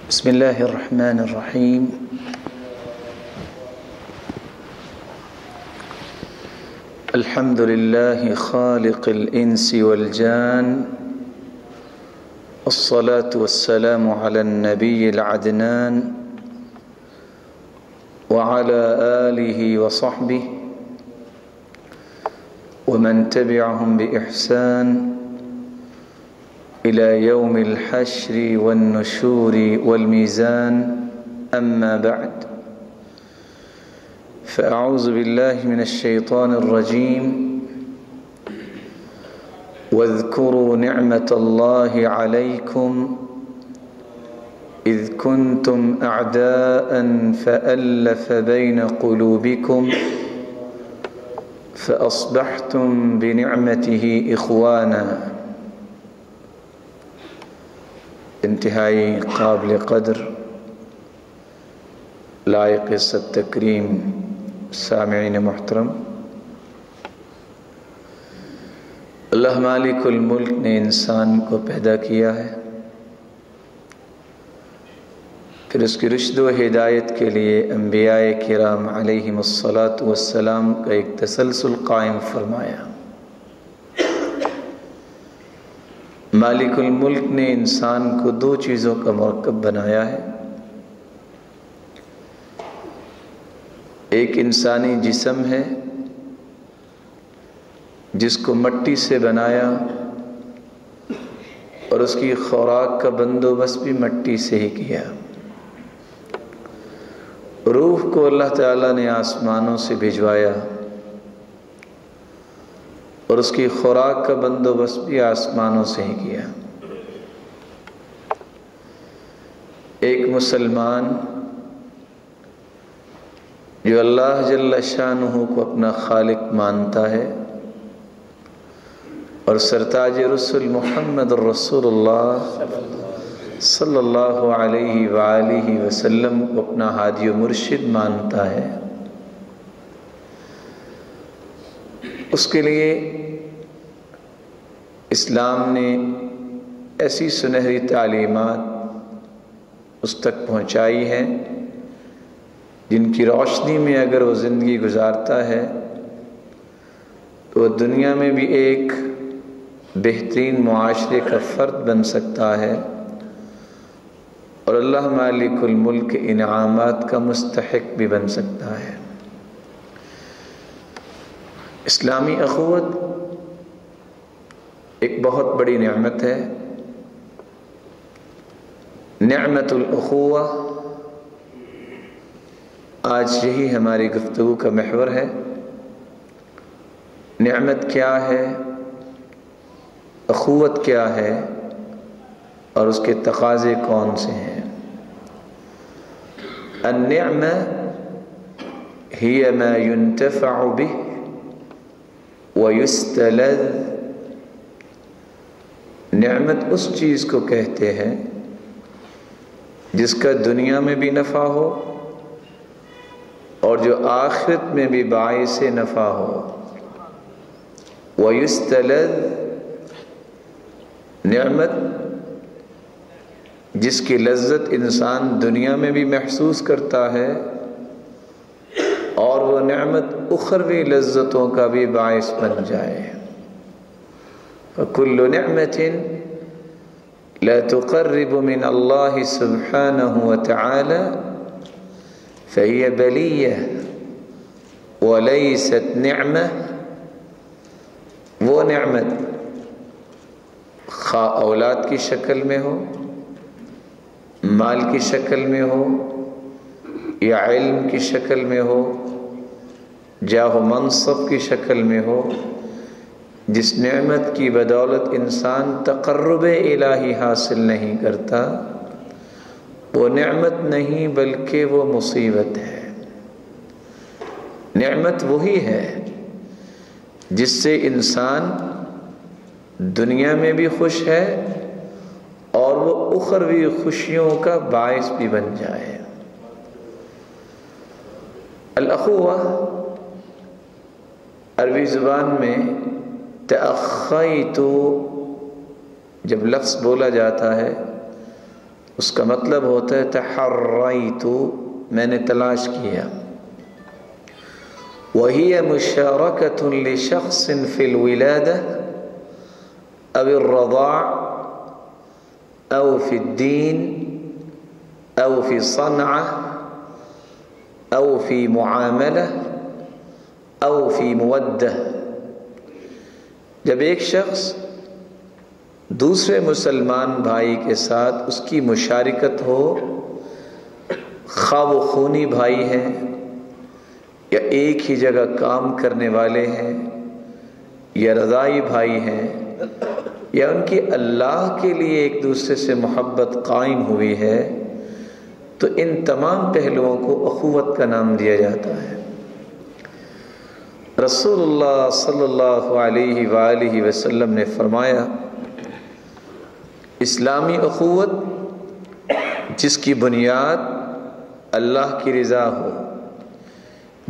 بسم الله الرحمن الرحيم. الحمد لله خالق الإنس والجان، الصلاة والسلام على النبي العدنان وعلى آله وصحبه ومن تبعهم بإحسان إلى يوم الحشر والنشور والميزان. أما بعد، فأعوذ بالله من الشيطان الرجيم. واذكروا نعمة الله عليكم إذ كنتم أعداء فألف بين قلوبكم فأصبحتم بنعمته إخوانا. انتہائی قابل قدر، لائق عزت تکریم سامعین محترم، اللہ مالک الملک نے انسان کو پیدا کیا ہے، پھر اس کی رشد و ہدایت کے لیے انبیاء کرام علیہم الصلاۃ والسلام کا ایک تسلسل قائم فرمایا۔ مالک الملک نے انسان کو دو چیزوں کا مرکب بنایا ہے، ایک انسانی جسم ہے جس کو مٹی سے بنایا اور اس کی خوراک کا بندوبست بھی مٹی سے ہی کیا۔ روح کو اللہ تعالیٰ نے آسمانوں سے بھجوایا اور اس کی خوراک کا بندوبست بھی آسمانوں سے ہی کیا۔ ایک مسلمان جو اللہ جل شانہ کو اپنا خالق مانتا ہے اور سرتاج رسول محمد رسول اللہ صلی اللہ علیہ وآلہ وسلم کو اپنا ہادی و مرشد مانتا ہے، اس کے لیے اسلام نے ایسی سنہری تعلیمات اس تک پہنچائی ہیں جن کی روشنی میں اگر وہ زندگی گزارتا ہے تو وہ دنیا میں بھی ایک بہترین معاشرے کا فرد بن سکتا ہے اور اللہ مالک الملک کے انعامات کا مستحق بھی بن سکتا ہے۔ اسلامی اخوت ایک بہت بڑی نعمت ہے، نعمت الاخوہ۔ آج یہی ہماری گفتگو کا محور ہے۔ نعمت کیا ہے، اخوت کیا ہے اور اس کے تقاضے کون سے ہیں؟ النعمہ ہی ما ينتفع به ويستلذ۔ نعمت اس چیز کو کہتے ہیں جس کا دنیا میں بھی نفع ہو اور جو آخرت میں بھی باعث نفع ہو۔ وَيُسْتَلَذْ، نعمت جس کی لذت انسان دنیا میں بھی محسوس کرتا ہے اور وہ نعمت اخروی لذتوں کا بھی باعث بن جائے۔ فَكُلُّ نِعْمَةٍ لَا تُقَرِّبُ مِنَ اللَّهِ سُبْحَانَهُ وَتَعَالَى فَهِيَ بَلِيَّةٌ وَلَيْسَتْ نِعْمَةٌ۔ وہ نعمت خواہ اولاد کی شکل میں ہو، مال کی شکل میں ہو یا علم کی شکل میں ہو، جاہ و منصب کی شکل میں ہو، جس نعمت کی بدولت انسان تقرب الہی حاصل نہیں کرتا، وہ نعمت نہیں بلکہ وہ مصیبت ہے۔ نعمت وہی ہے جس سے انسان دنیا میں بھی خوش ہے اور وہ اخروی خوشیوں کا باعث بھی بن جائے۔ الاخوہ عربی زبان میں تأخیت جب لفظ بولا جاتا ہے اس کا مطلب ہوتا ہے تحریت، میں نے تلاش کیا. وهي مشاركة لشخص في الولادة أو الرضاع أو في الدين أو في صنعة أو في معاملة أو في مودة. جب ایک شخص دوسرے مسلمان بھائی کے ساتھ اس کی مشارکت ہو، خواہ وہ خونی بھائی ہیں یا ایک ہی جگہ کام کرنے والے ہیں یا رضائی بھائی ہیں، یا ان کی اللہ کے لیے ایک دوسرے سے محبت قائم ہوئی ہے، تو ان تمام پہلوؤں کو اخوت کا نام دیا جاتا ہے. رسول اللہ صلی اللہ علیہ وآلہ وسلم نے فرمایا اسلامی اخوت جس کی بنیاد اللہ کی رضا ہو،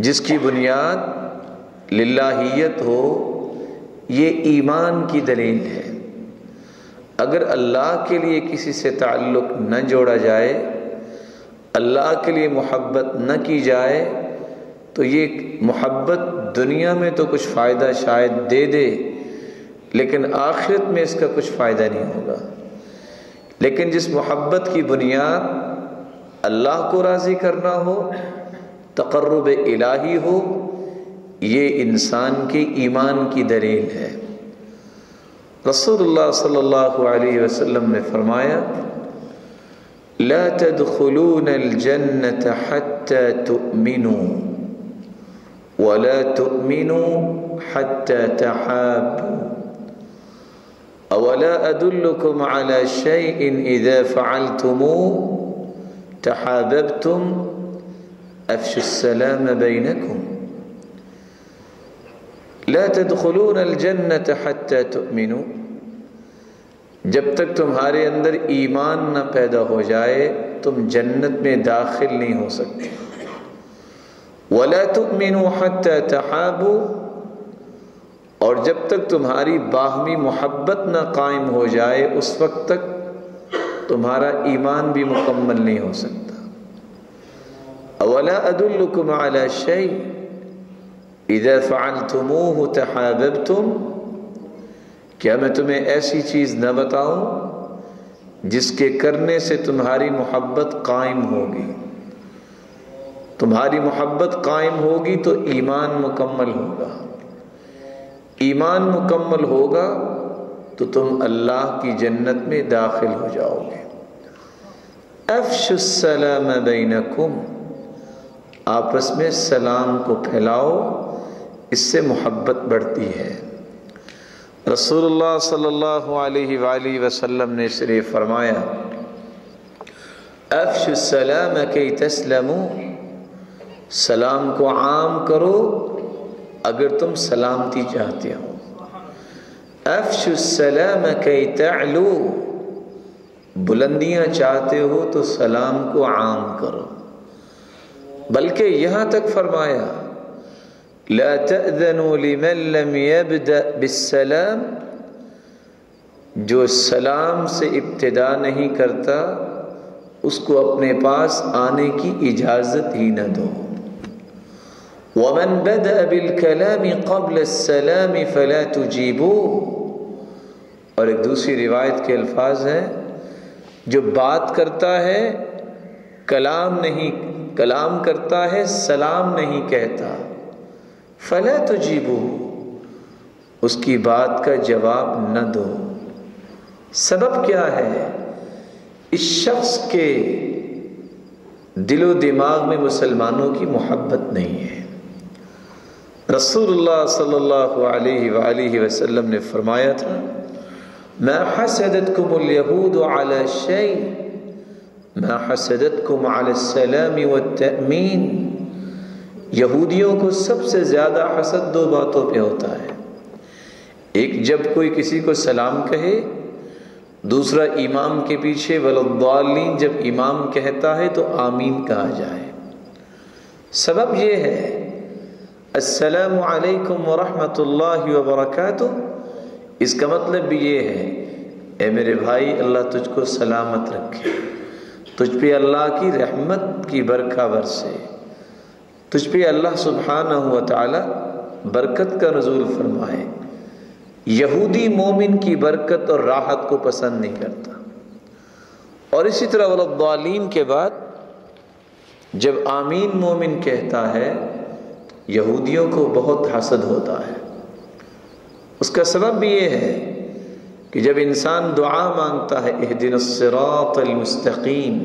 جس کی بنیاد للہیت ہو، یہ ایمان کی دلیل ہے. اگر اللہ کے لیے کسی سے تعلق نہ جوڑا جائے، اللہ کے لیے محبت نہ کی جائے، تو یہ محبت دنیا میں تو کچھ فائدہ شاید دے دے، لیکن آخرت میں اس کا کچھ فائدہ نہیں ہوگا. لیکن جس محبت کی بنیاد اللہ کو راضی کرنا ہو، تقرب الہی ہو، یہ انسان کے ایمان کی دلیل ہے. رسول اللہ صلی اللہ علیہ وسلم نے فرمایا لا تدخلون الجنة حتى تؤمنوا ولا تؤمنوا حتى تحابوا اولا ادلكم على شيء اذا فعلتموه تحاببتم افشوا السلام بينكم. لا تدخلون الجنة حتى تؤمنوا، جب تک تمہارے اندر ایمان نہ پیدا ہو جائے تم جنت میں داخل نہیں ہو سکتے. ولا تؤمنوا حتى تحابوا، اور جب تک تمہاری باہمی محبت نہ قائم ہو جائے اس وقت تک تمہارا ایمان بھی مکمل نہیں ہو سکتا. اولا ادلکم علی شیء اذا فعلتموه تحاببتم، کیا میں تمہیں ایسی چیز نہ بتاؤں جس کے کرنے سے تمہاری محبت قائم ہوگی؟ تمہاری محبت قائم ہوگی تو ایمان مکمل ہوگا، ایمان مکمل ہوگا تو تم اللہ کی جنت میں داخل ہو جاؤ گے. افشوا السلام بینکم، آپس میں سلام کو پھیلاؤ، اس سے محبت بڑھتی ہے. رسول اللہ صلی اللہ علیہ وآلہ وسلم نے صرف فرمایا افشوا السلام کی تسلموا، سلام کو عام کرو اگر تم سلامتی چاہتے ہو. افشوا السلام کی تعلو، بلندیاں چاہتے ہو تو سلام کو عام کرو. بلکہ یہاں تک فرمایا لا تأذنوا لمن لم يبدأ بالسلام، جو سلام سے ابتدا نہیں کرتا اس کو اپنے پاس آنے کی اجازت ہی نہ دو. ومن بدأ بالكلام قبل السلام فلا تجيبوه، اور ایک دوسری روایت کے الفاظ ہیں جو بات کرتا ہے کلام کرتا ہے سلام نہیں کہتا، فلا تجیبوه، اس کی بات کا جواب نہ دو. سبب کیا ہے؟ اس شخص کے دل و دماغ میں مسلمانوں کی محبت نہیں ہے. رسول اللہ صلی اللہ علیہ وآلہ وسلم نے فرمایا تھا ما حسدتكم اليهود على شيء ما حسدتكم على السلام والتأمين، یہودیوں کو سب سے زیادہ حسد دو باتوں پہ ہوتا ہے. ایک جب کوئی کسی کو سلام کہے، دوسرا امام کے پیچھے وللضالین جب امام کہتا ہے تو آمین کہا جائے. سبب یہ ہے السلام علیکم ورحمۃ اللہ وبرکاتہ، اس کا مطلب بھی یہ ہے اے میرے بھائی اللہ تجھ کو سلامت رکھے. تجھ پہ اللہ کی رحمت کی برکھا برسے، تجھ پہ اللہ سبحانہ و تعالی برکت کا نزول فرمائے۔ یہودی مومن کی برکت اور راحت کو پسند نہیں کرتا۔ اور اسی طرح والضالین کے بعد جب آمین مومن کہتا ہے، یہودیوں کو بہت حسد ہوتا ہے۔ اس کا سبب بھی یہ ہے کہ جب انسان دعا مانگتا ہے اہدنا الصراط المستقیم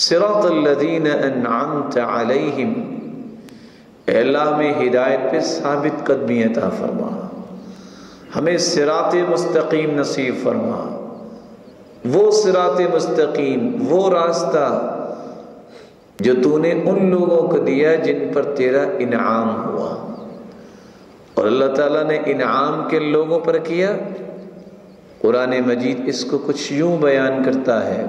صراط الذین انعمت علیہم، اے اللہ میں ہدایت پہ ثابت قدمی عطا فرما، ہمیں صراط مستقیم نصیب فرما، وہ صراط مستقیم، وہ راستہ جو تو نے ان لوگوں کو دیا جن پر تیرا انعام ہوا۔ اور اللہ تعالیٰ نے انعام کن لوگوں پر کیا؟ قرآن مجید اس کو کچھ یوں بیان کرتا ہے،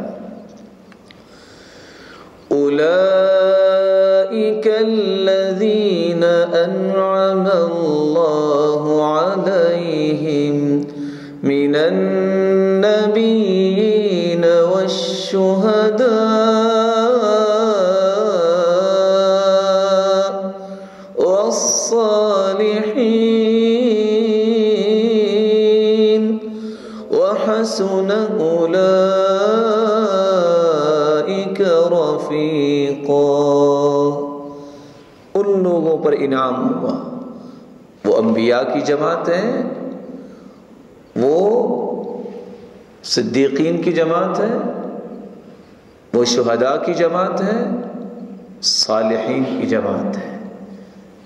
اولئک الذین انعم اللہ علیہم من النبیین والشہداء والصالحین وحسن اولئک رفیقا۔ ان لوگوں پر انعام ہوا، وہ انبیاء کی جماعت ہے، وہ صدیقین کی جماعت ہے، وہ شہداء کی جماعت ہے، صالحین کی جماعت ہے۔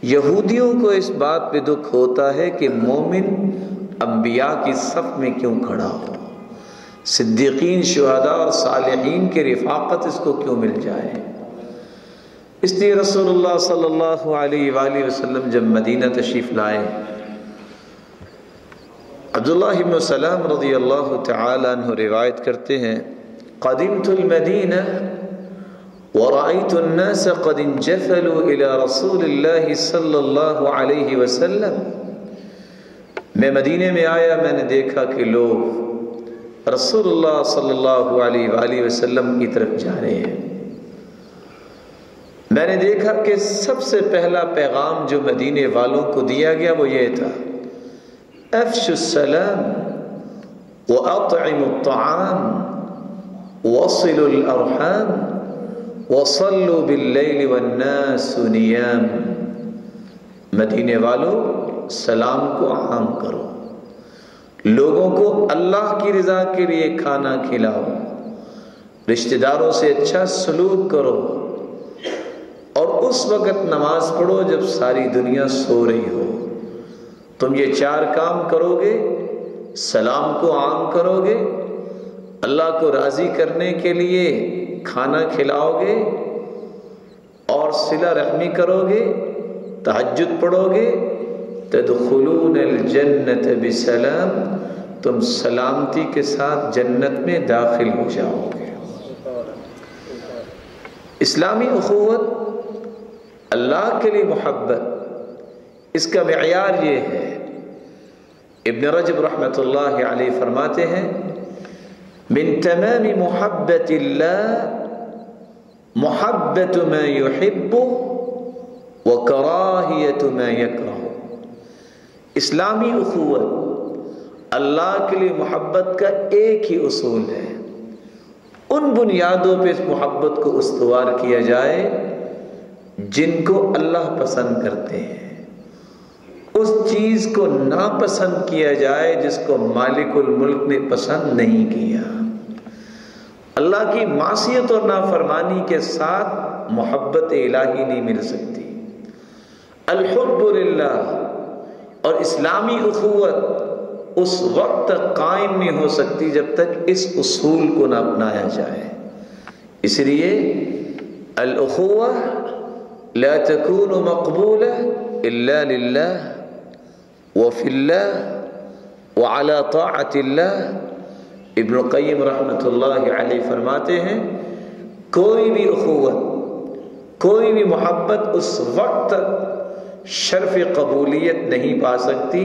یہودیوں کو اس بات پہ دکھ ہوتا ہے کہ مومن انبیاء کی صف میں کیوں کھڑا ہو، صدیقین، شہداء اور صالحین کی رفاقت اس کو کیوں مل جائے۔ اس لیے رسول اللہ صلی اللہ علیہ وآلہ وسلم جب مدینہ تشریف لائے، عبداللہ بن سلام رضی اللہ تعالی عنہ روایت کرتے ہیں، قدمت المدینہ ورأيت الناس قد انجفلوا إلى رسول الله صلی اللہ علیہ وسلم۔ میں مدینے میں آیا، میں نے دیکھا کہ لوگ رسول اللہ صلی اللہ علیہ وآلہ وسلم کی طرف جا رہے ہیں۔ میں نے دیکھا کہ سب سے پہلا پیغام جو مدینے والوں کو دیا گیا وہ یہ تھا، افشوا السلام واطعموا الطعام وصلوا الارحام وصلوا باللیل والناس نیام۔ مدینے والوں، سلام کو عام کرو، لوگوں کو اللہ کی رضا کے لیے کھانا کھلاؤ، رشتہ داروں سے اچھا سلوک کرو، اور اس وقت نماز پڑھو جب ساری دنیا سو رہی ہو۔ تم یہ 4 کام کرو گے، سلام کو عام کرو گے، اللہ کو راضی کرنے کے لیے کھانا کھلاؤ گے، اور صلہ رحمی کرو گے، تہجد پڑھو گے، تدخلون الجنت بسلام، تم سلامتی کے ساتھ جنت میں داخل ہو جاؤ گے۔ اسلامی اخوت، اللہ کے لیے محبت، اس کا معیار یہ ہے۔ ابن رجب رحمۃ اللہ علیہ فرماتے ہیں، من تمام محبت اللہ محبت ما يحب وکراہیت ما یکرہ۔ اسلامی اخوت، اللہ کے لیے محبت کا ایک ہی اصول ہے، ان بنیادوں پہ اس محبت کو استوار کیا جائے جن کو اللہ پسند کرتے ہیں، اس چیز کو ناپسند کیا جائے جس کو مالک الملک نے پسند نہیں کیا۔ اللہ کی معصیت اور نافرمانی کے ساتھ محبت الہی نہیں مل سکتی۔ الحب للہ اور اسلامی اخوت اس وقت تک قائم نہیں ہو سکتی جب تک اس اصول کو نہ اپنایا جائے۔ اس لیے الاخوہ لا تكون مقبولة إلا لله وفي الله وعلى طاعة الله۔ ابن القیم رحمۃ اللہ علیہ فرماتے ہیں، کوئی بھی اخوت، کوئی بھی محبت اس وقت تک شرف قبولیت نہیں پا سکتی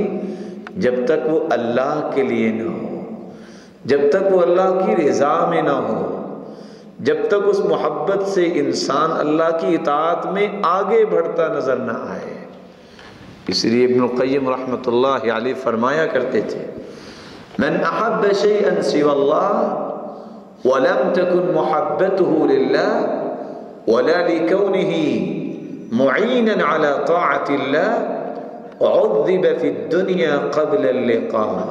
جب تک وہ اللہ کے لیے نہ ہو، جب تک وہ اللہ کی رضا میں نہ ہو، جب تک اس محبت سے انسان اللہ کی اطاعت میں آگے بڑھتا نظر نہ آئے۔ اس لیے ابن القیم رحمۃ اللہ علیہ فرمایا کرتے تھے، من احب شیئا سوى اللہ ولم تكن محبته للہ ولا لكونه معینا على طاعة اللہ عذب في الدنیا قبل اللقاء۔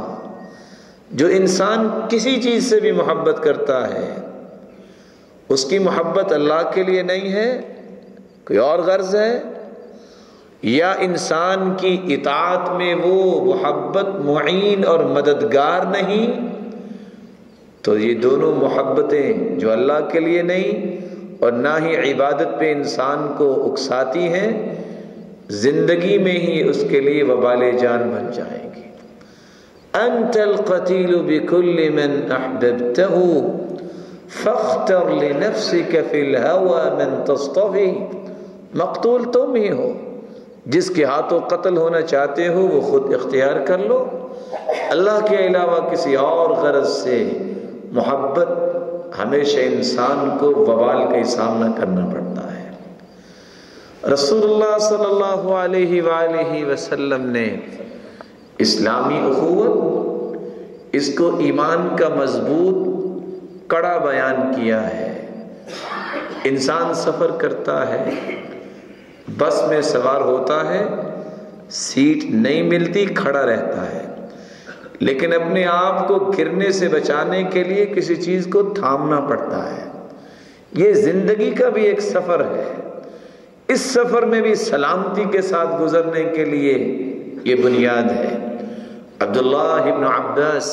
جو انسان کسی چیز سے بھی محبت کرتا ہے، اس کی محبت اللہ کے لیے نہیں ہے، کوئی اور غرض ہے، یا انسان کی اطاعت میں وہ محبت معین اور مددگار نہیں، تو یہ دونوں محبتیں جو اللہ کے لیے نہیں اور نہ ہی عبادت پہ انسان کو اکساتی ہیں، زندگی میں ہی اس کے لیے وبال جان بن جائیں گی۔ انت القتیل بكل من احببته فاختر لنفسك في الهوى من تصطفی۔ مقتول تم ہی ہو، جس کے ہاتھوں قتل ہونا چاہتے ہو وہ خود اختیار کر لو، اللہ کے علاوہ کسی اور غرض سے محبت ہمیشہ انسان کو وبال کا سامنا کرنا پڑتا ہے۔ رسول اللہ صلی اللہ علیہ وآلہ وسلم نے اسلامی اخوت، اس کو ایمان کا مضبوط کڑا بیان کیا ہے۔ انسان سفر کرتا ہے، بس میں سوار ہوتا ہے، سیٹ نہیں ملتی، کھڑا رہتا ہے، لیکن اپنے آپ کو گرنے سے بچانے کے لیے کسی چیز کو تھامنا پڑتا ہے۔ یہ زندگی کا بھی ایک سفر ہے، اس سفر میں بھی سلامتی کے ساتھ گزرنے کے لیے یہ بنیاد ہے۔ عبداللہ ابن عباس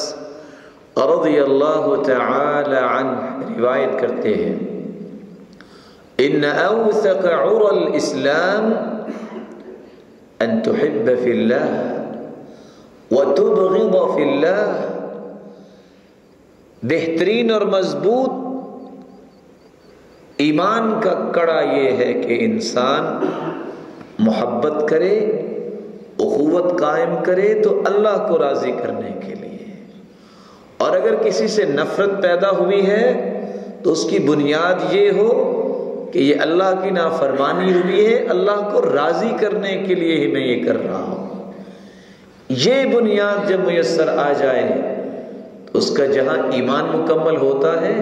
رضی اللہ تعالی عنہ روایت کرتے ہیں، ان اوثق عرى الاسلام ان تحب فی اللہ وتبغض فی اللہ۔ بہترین اور مضبوط ایمان کا کڑا یہ ہے کہ انسان محبت کرے، اخوت قائم کرے تو اللہ کو راضی کرنے کے لیے، اور اگر کسی سے نفرت پیدا ہوئی ہے تو اس کی بنیاد یہ ہو کہ یہ اللہ کی نافرمانی ہوئی ہے، اللہ کو راضی کرنے کے لیے ہی میں یہ کر رہا ہوں۔ یہ بنیاد جب میسر آ جائے تو اس کا جہاں ایمان مکمل ہوتا ہے،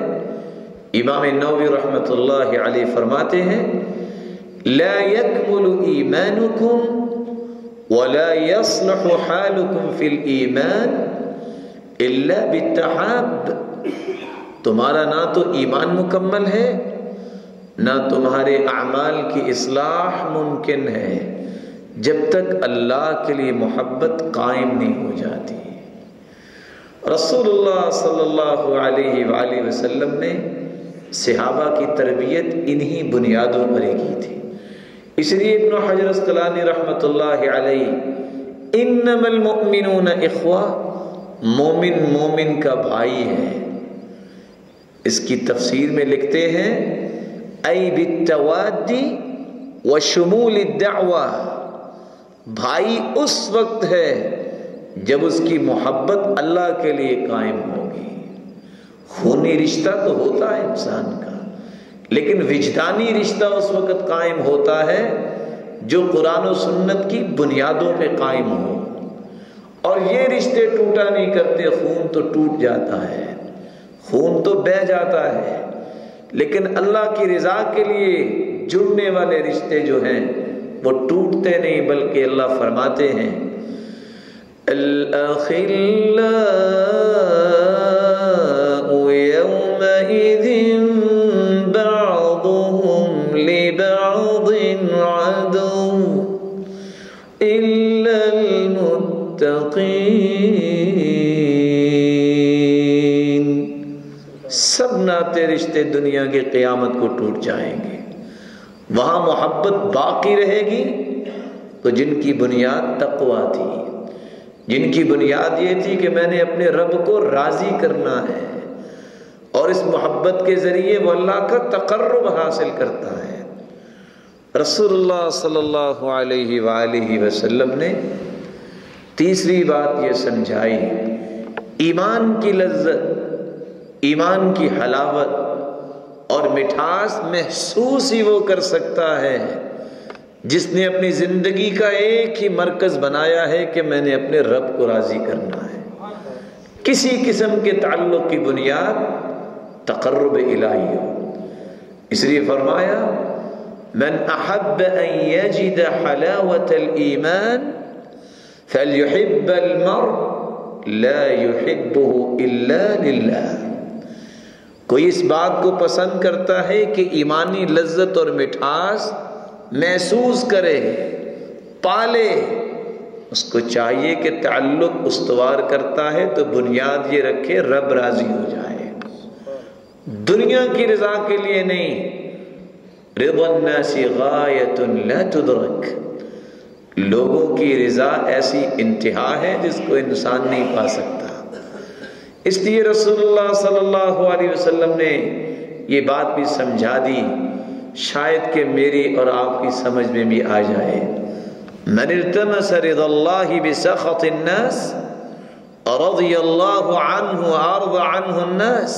امام نووی رحمۃ اللہ علیہ فرماتے ہیں، لا يكمل ایمانکم ولا يصلح حالکم فی الایمان الا بالتحاب۔ تمہارا نہ تو ایمان مکمل ہے، نہ تمہارے اعمال کی اصلاح ممکن ہے جب تک اللہ کے لیے محبت قائم نہیں ہو جاتی۔ رسول اللہ صلی اللہ علیہ وآلہ وسلم نے صحابہ کی تربیت انہی بنیادوں پر ہی کی تھی۔ اس لیے ابن حجر اسقلانی رحمۃ اللہ علیہ انما المؤمنون اخوہ، مومن مومن کا بھائی ہے، اس کی تفسیر میں لکھتے ہیں ای بالتوادی وشمول الدعوہ، بھائی اس وقت ہے جب اس کی محبت اللہ کے لیے قائم ہوگی۔ خونی رشتہ تو ہوتا ہے انسان کا، لیکن وجدانی رشتہ اس وقت قائم ہوتا ہے جو قرآن و سنت کی بنیادوں پہ قائم ہو، اور یہ رشتے ٹوٹا نہیں کرتے۔ خون تو ٹوٹ جاتا ہے، خون تو بہہ جاتا ہے، لیکن اللہ کی رضا کے لیے جڑنے والے رشتے جو ہیں وہ ٹوٹتے نہیں، بلکہ اللہ فرماتے ہیں الأخلاء يومئذ بعضهم لبعض عدو إلا المتقين۔ سب ناتے رشتے دنیا کے قیامت کو ٹوٹ جائیں گے، وہاں محبت باقی رہے گی تو جن کی بنیاد تقویٰ تھی، جن کی بنیاد یہ تھی کہ میں نے اپنے رب کو راضی کرنا ہے، اور اس محبت کے ذریعے وہ اللہ کا تقرب حاصل کرتا ہے۔ رسول اللہ صلی اللہ علیہ وآلہ وسلم نے تیسری بات یہ سمجھائی، ایمان کی لذت، ایمان کی حلاوت اور مٹھاس محسوس ہی وہ کر سکتا ہے جس نے اپنی زندگی کا ایک ہی مرکز بنایا ہے کہ میں نے اپنے رب کو راضی کرنا ہے. کسی قسم کے تعلق کی بنیاد تقرب الہی ہو. اس لیے فرمایا من احب ان یجد حلاوة الایمان فلیحب المرء لا يحبه الا للہ. کوئی اس بات کو پسند کرتا ہے کہ ایمانی لذت اور مٹھاس محسوس کرے، پالے، اس کو چاہیے کہ تعلق استوار کرتا ہے تو بنیاد یہ رکھے رب راضی ہو جائے، دنیا کی رضا کے لیے نہیں. رضا الناس غایۃ لا تدرک، لوگوں کی رضا ایسی انتہا ہے جس کو انسان نہیں پا سکتا. اس لیے رسول اللہ صلی اللہ علیہ وسلم نے یہ بات بھی سمجھا دی، شاید کہ میری اور آپ کی سمجھ میں بھی آ جائے. من التمس رضا اللہ بسخط الناس رضی اللہ عنہ وارض عنہ الناس.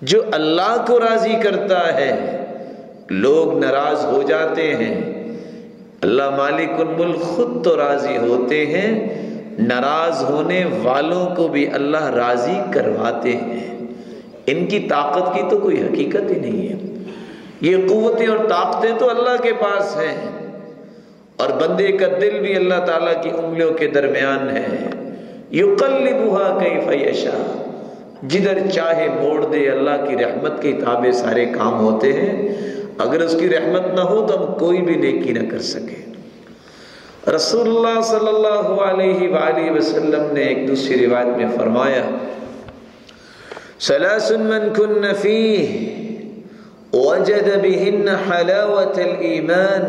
جو اللہ کو راضی کرتا ہے لوگ ناراض ہو جاتے ہیں. اللہ مالک الملک خود تو راضی ہوتے ہیں، ناراض ہونے والوں کو بھی اللہ راضی کرواتے ہیں. ان کی طاقت کی تو کوئی حقیقت ہی نہیں ہے. یہ قوتیں اور طاقتیں تو اللہ کے پاس ہیں، اور بندے کا دل بھی اللہ تعالیٰ کی انگلیوں کے درمیان ہے. یقلبها کیف یشاء، جدھر چاہے موڑ دے. اللہ کی رحمت کے تابع سارے کام ہوتے ہیں. اگر اس کی رحمت نہ ہو تو ہم کوئی بھی نیکی نہ کر سکے. رسول اللہ صلی اللہ علیہ وآلہ وسلم نے ایک دوسری روایت میں فرمایا ثلاث من کن فیہ وجد بہن حلاوة الایمان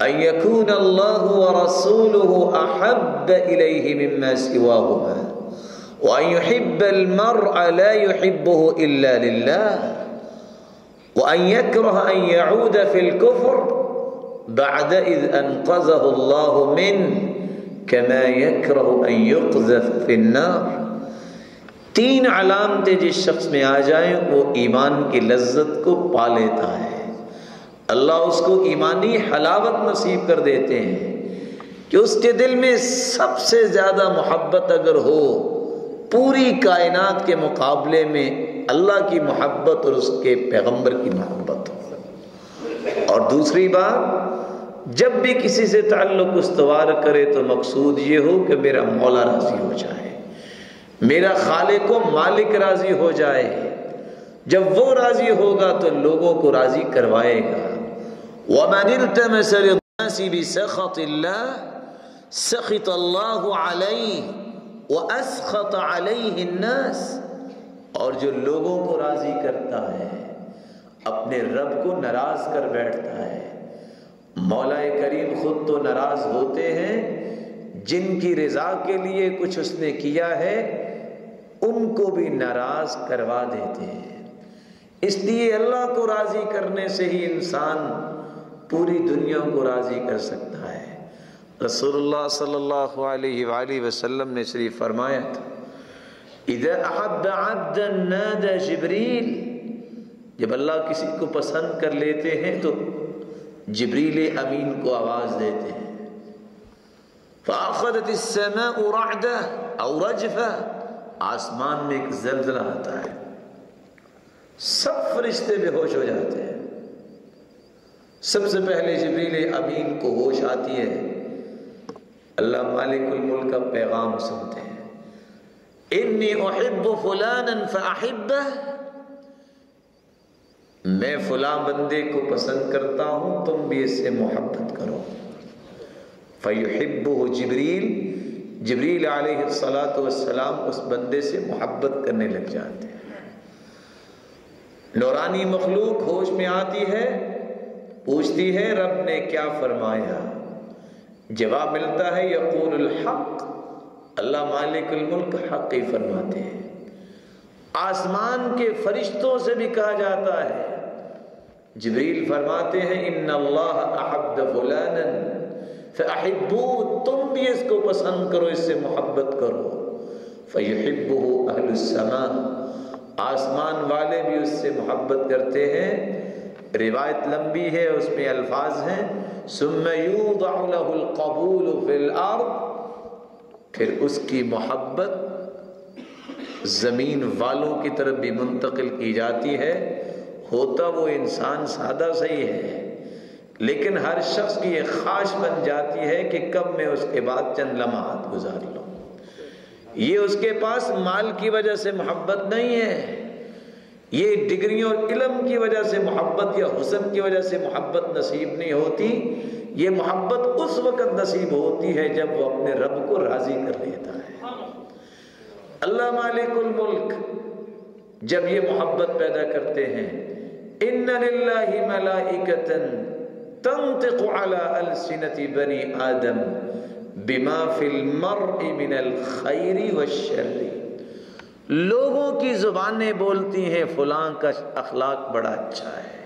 ان یکون اللہ ورسولہ احب الیہ مما سواہما وان یحب المرء لا يحبه الا للہ وان یکرہ ان یعود فی الکفر بعد اذ انقذه اللہ من كما يكره ان يقذف في النار. 3 علامتیں جس شخص میں آ جائیں وہ ایمان کی لذت کو پا لیتا ہے. اللہ اس کو ایمانی حلاوت نصیب کر دیتے ہیں کہ اس کے دل میں سب سے زیادہ محبت اگر ہو پوری کائنات کے مقابلے میں اللہ کی محبت اور اس کے پیغمبر کی محبت ہو. اور دوسری بات، جب بھی کسی سے تعلق استوار کرے تو مقصود یہ ہو کہ میرا مولا راضی ہو جائے، میرا خالق و مالک راضی ہو جائے. جب وہ راضی ہوگا تو لوگوں کو راضی کروائے گا. وَمَنِ الْتَمَسَ لِلنَّاسِ بِسَخَطِ اللَّهِ سَخِطَ اللَّهُ عَلَيْهِ وَأَسْخَطَ عَلَيْهِ النَّاسِ. اور جو لوگوں کو راضی کرتا ہے اپنے رب کو ناراض کر بیٹھتا ہے. مولا کریم خود تو ناراض ہوتے ہیں، جن کی رضا کے لیے کچھ اس نے کیا ہے ان کو بھی ناراض کروا دیتے ہیں. اس لیے اللہ کو راضی کرنے سے ہی انسان پوری دنیا کو راضی کر سکتا ہے. رسول اللہ صلی اللہ علیہ وآلہ وسلم نے شریف فرمایا تھا اذا احب عبدا نادى جبریل. جب اللہ کسی کو پسند کر لیتے ہیں تو جبریل امین کو آواز دیتے ہیں. فأخذت السماء رعدہ او رجفہ، آسمان میں ایک زلزلہ آتا ہے، سب فرشتے بے ہوش ہو جاتے ہیں. سب سے پہلے جبریل امین کو ہوش آتی ہے، اللہ مالک الملک کا پیغام سنتے ہیں انی احب فلانا فاحبہ، میں فلاں بندے کو پسند کرتا ہوں تم بھی اس سے محبت کرو. فیحبہ جبریل، جبریل علیہ السلام اس بندے سے محبت کرنے لگ جاتے ہیں. نورانی مخلوق ہوش میں آتی ہے، پوچھتی ہے رب نے کیا فرمایا؟ جواب ملتا ہے یقول الحق، اللہ مالک الملک حق ہی فرماتے ہیں. آسمان کے فرشتوں سے بھی کہا جاتا ہے، جبریل فرماتے ہیں ان اللہ احب فلانا فاحبوه، تم بھی اس کو پسند کرو، اس سے محبت کرو. فیحبہ اہل السماء، آسمان والے بھی اس سے محبت کرتے ہیں۔ روایت لمبی ہے، اس میں الفاظ ہیں ثم یوضع له القبول فی الارض، پھر اس کی محبت زمین والوں کی طرف بھی منتقل کی جاتی ہے۔ ہوتا وہ انسان سادہ صحیح ہے، لیکن ہر شخص کی ایک خواہش بن جاتی ہے کہ کب میں اس کے بعد چند لمحات گزار لوں۔ یہ اس کے پاس مال کی وجہ سے محبت نہیں ہے، یہ ڈگریوں اور علم کی وجہ سے محبت یا حسن کی وجہ سے محبت نصیب نہیں ہوتی۔ یہ محبت اس وقت نصیب ہوتی ہے جب وہ اپنے رب کو راضی کر لیتا ہے۔ اللہ مالک الملک جب یہ محبت پیدا کرتے ہیں، ان للہ ملائکۃ تنطق علی السنۃ بنی آدم بما فی المرء من الخیر والشر، لوگوں کی زبانیں بولتی ہیں فلاں کا اخلاق بڑا اچھا ہے،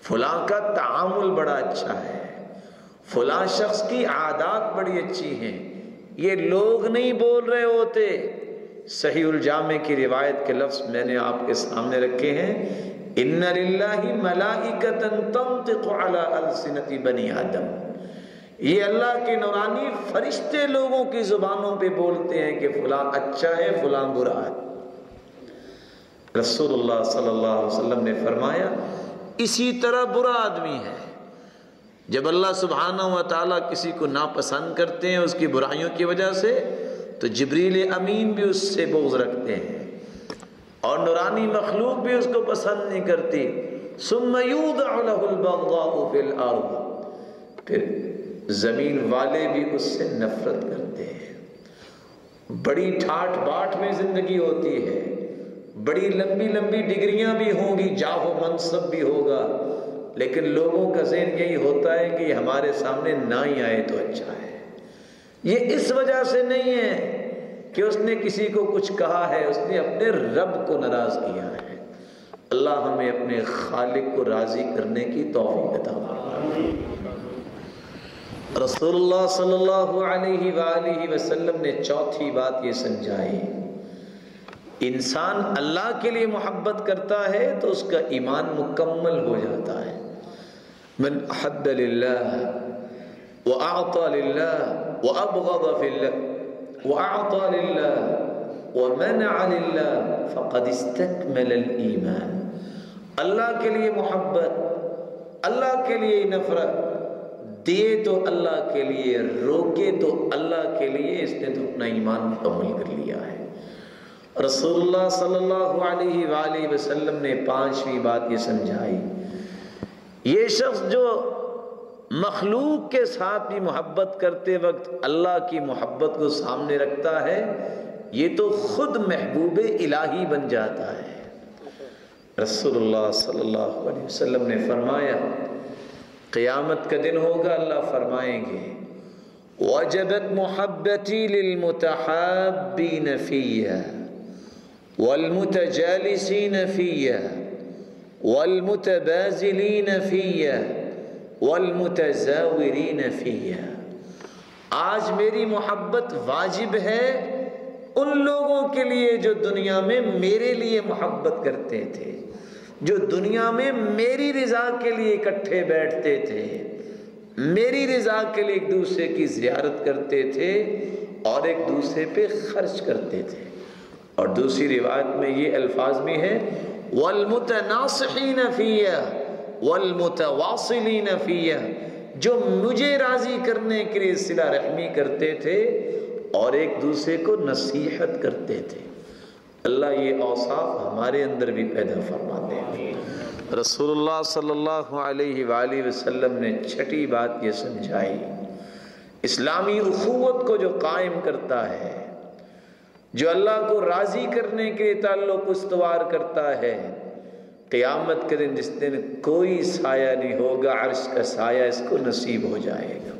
فلاں کا تعامل بڑا اچھا ہے، فلاں شخص کی عادات بڑی اچھی ہیں۔ یہ لوگ نہیں بول رہے ہوتے۔ صحیح الجامع کی روایت کے لفظ میں نے آپ کے سامنے رکھے ہیں، ان للہ ملائکۃ تنطق علی السنۃ بنی آدم، یہ اللہ کے نورانی فرشتے لوگوں کی زبانوں پہ بولتے ہیں کہ فلاں اچھا ہے، فلاں برا ہے۔ رسول اللہ صلی اللہ علیہ وسلم نے فرمایا اسی طرح برا آدمی ہے، جب اللہ سبحانہ و تعالیٰ کسی کو ناپسند کرتے ہیں اس کی برائیوں کی وجہ سے، تو جبریل امین بھی اس سے بغض رکھتے ہیں اور نورانی مخلوق بھی اس کو پسند نہیں کرتی۔ ثم یوضع له البغضاء فی الارض، پھر زمین والے بھی اس سے نفرت کرتے ہیں۔ بڑی ٹھاٹ باٹ میں زندگی ہوتی ہے، بڑی لمبی لمبی ڈگریاں بھی ہوں گی، جاہ و منصب بھی ہوگا، لیکن لوگوں کا ذہن یہی ہوتا ہے کہ یہ ہمارے سامنے نہ ہی آئے تو اچھا ہے۔ یہ اس وجہ سے نہیں ہے کہ اس نے کسی کو کچھ کہا ہے، اس نے اپنے رب کو ناراض کیا ہے۔ اللہ ہمیں اپنے خالق کو راضی کرنے کی توفیق عطا فرمائے۔ رسول اللہ صلی اللہ علیہ وآلہ وسلم نے چوتھی بات یہ سمجھائی، انسان اللہ کے لیے محبت کرتا ہے تو اس کا ایمان مکمل ہو جاتا ہے۔ من احب للہ وأعطى لله وأبغض في الله وأعطى لله ومنع لله فقد استكمل الإيمان، اللہ کے لیے محبت، اللہ کے لیے نفرت، دیے تو اللہ کے لیے، روکے تو اللہ کے لیے، اس نے تو اپنا ایمان مکمل کر لیا ہے۔ رسول اللہ صلی اللہ علیہ وآلہ وسلم نے پانچویں بات یہ سمجھائی، یہ شخص جو مخلوق کے ساتھ بھی محبت کرتے وقت اللہ کی محبت کو سامنے رکھتا ہے، یہ تو خود محبوب الہی بن جاتا ہے۔ رسول اللہ صلی اللہ علیہ وسلم نے فرمایا قیامت کا دن ہوگا، اللہ فرمائیں گے وجبت محبتی للمتحابین فیہ والمتجالسین فیہ والمتبازلین فیہ والمتزاورین فیہ، آج میری محبت واجب ہے ان لوگوں کے لیے جو دنیا میں میرے لیے محبت کرتے تھے، جو دنیا میں میری رضا کے لیے اکٹھے بیٹھتے تھے، میری رضا کے لیے ایک دوسرے کی زیارت کرتے تھے اور ایک دوسرے پہ خرچ کرتے تھے۔ اور دوسری روایت میں یہ الفاظ بھی ہیں والمتناصحین فیہ والمتواصلین فیہ، جو مجھے راضی کرنے کے لیے صلہ رحمی کرتے تھے اور ایک دوسرے کو نصیحت کرتے تھے۔ اللہ یہ اوصاف ہمارے اندر بھی پیدا فرماتے ہیں۔ رسول اللہ صلی اللہ علیہ وآلہ وسلم نے چھٹی بات یہ سمجھائی، اسلامی اخوت کو جو قائم کرتا ہے، جو اللہ کو راضی کرنے کے تعلق استوار کرتا ہے، قیامت کے دن جس دن کوئی سایہ نہیں ہوگا، عرش کا سایہ اس کو نصیب ہو جائے گا۔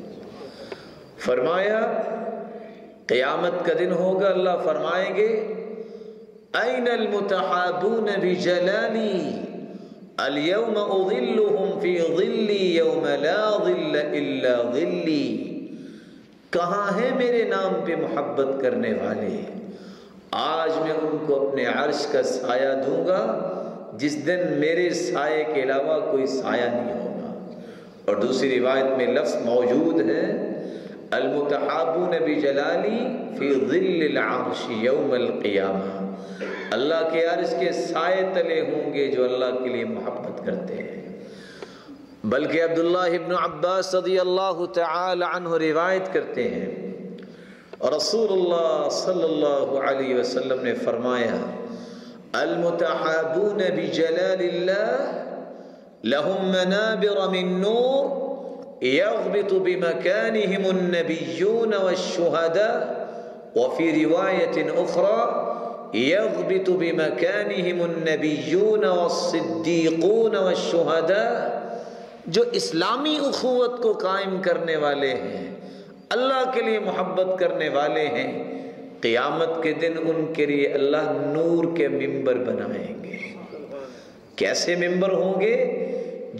فرمایا قیامت کا دن ہوگا، اللہ فرمائیں گے این المتحابون بجلالی اليوم اظلهم فی ظلی یوم لا ظل الا ظلی، کہاں ہیں میرے نام پہ محبت کرنے والے؟ آج میں ان کو اپنے عرش کا سایہ دوں گا جس دن میرے سائے کے علاوہ کوئی سایہ نہیں ہوگا۔ اور دوسری روایت میں لفظ موجود ہے المتحابون بجلالی فی ظل العرش یوم القیامہ، اللہ کے عرش کے سائے تلے ہوں گے جو اللہ کے لیے محبت کرتے ہیں۔ بلکہ عبداللہ ابن عباس رضی اللہ تعالی عنہ روایت کرتے ہیں رسول اللہ صلی اللہ علیہ وسلم نے فرمایا المتحابون بجلال اللہ لهم منابر من نور يغبط بمكانهم النبيون والشهداء وفي رواية أخرى يغبط بمكانهم النبيون والصديقون والشهداء، جو اسلامی اخوت کو قائم کرنے والے ہیں، اللہ کے لیے محبت کرنے والے ہیں، قیامت کے دن ان کے لیے اللہ نور کے ممبر بنائیں گے۔ کیسے ممبر ہوں گے؟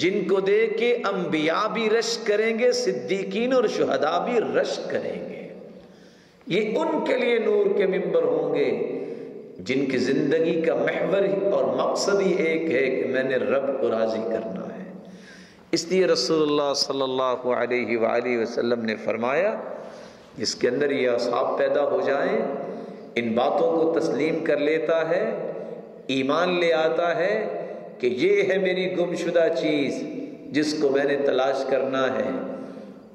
جن کو دیکھ کے انبیاء بھی رشک کریں گے، صدیقین اور شہداء بھی رشک کریں گے۔ یہ ان کے لیے نور کے ممبر ہوں گے جن کی زندگی کا محور اور مقصد ہی ایک ہے کہ میں نے رب کو راضی کرنا ہے۔ اس لیے رسول اللہ صلی اللہ علیہ وآلہ وسلم نے فرمایا جس کے اندر یہ اصحاب پیدا ہو جائیں، ان باتوں کو تسلیم کر لیتا ہے، ایمان لے آتا ہے کہ یہ ہے میری گم شدہ چیز جس کو میں نے تلاش کرنا ہے،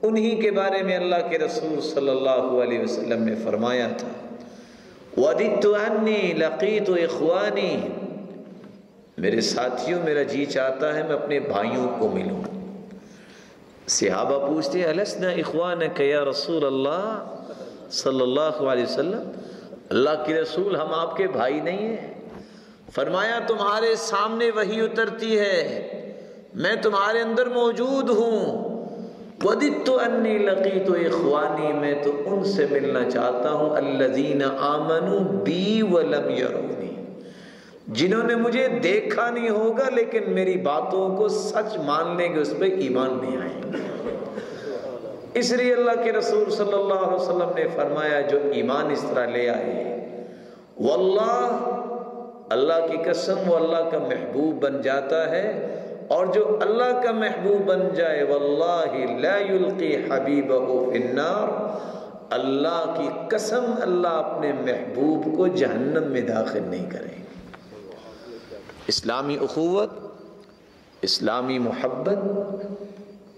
انہی کے بارے میں اللہ کے رسول صلی اللہ علیہ وسلم نے فرمایا تھا وَدِدْتُ أَنِّي لَقِيتُ إِخْوَانِي، میرے ساتھیوں میرا جی چاہتا ہے میں اپنے بھائیوں کو ملوں۔ صحابہ پوچھتے ہیں أَلَسْنَا إِخْوَانَكَ يَا رسول اللہ صلی اللہ علیہ وسلم، اللہ کے رسول ہم آپ کے بھائی نہیں ہیں؟ فرمایا تمہارے سامنے وحی اترتی ہے، میں تمہارے اندر موجود ہوں۔ وَدِدْتُ أَنِّي لَقِيتُ إِخْوَانِي، میں تو ان سے ملنا چاہتا ہوں الَّذِينَ آمَنُوا بِي وَلَمْ يَرَوْنِي، جنہوں نے مجھے دیکھا نہیں ہوگا لیکن میری باتوں کو سچ مان لیں گے، اس پہ ایمان نہیں آئیں گے۔ اس لیے اللہ کے رسول صلی اللہ علیہ وسلم نے فرمایا جو ایمان اس طرح لے آئے، واللہ اللہ کی قسم وہ اللہ کا محبوب بن جاتا ہے، اور جو اللہ کا محبوب بن جائے واللہ لا یلقی حبیبہ فی النار، اللہ کی قسم اللہ اپنے محبوب کو جہنم میں داخل نہیں کرے۔ اسلامی اخوت، اسلامی محبت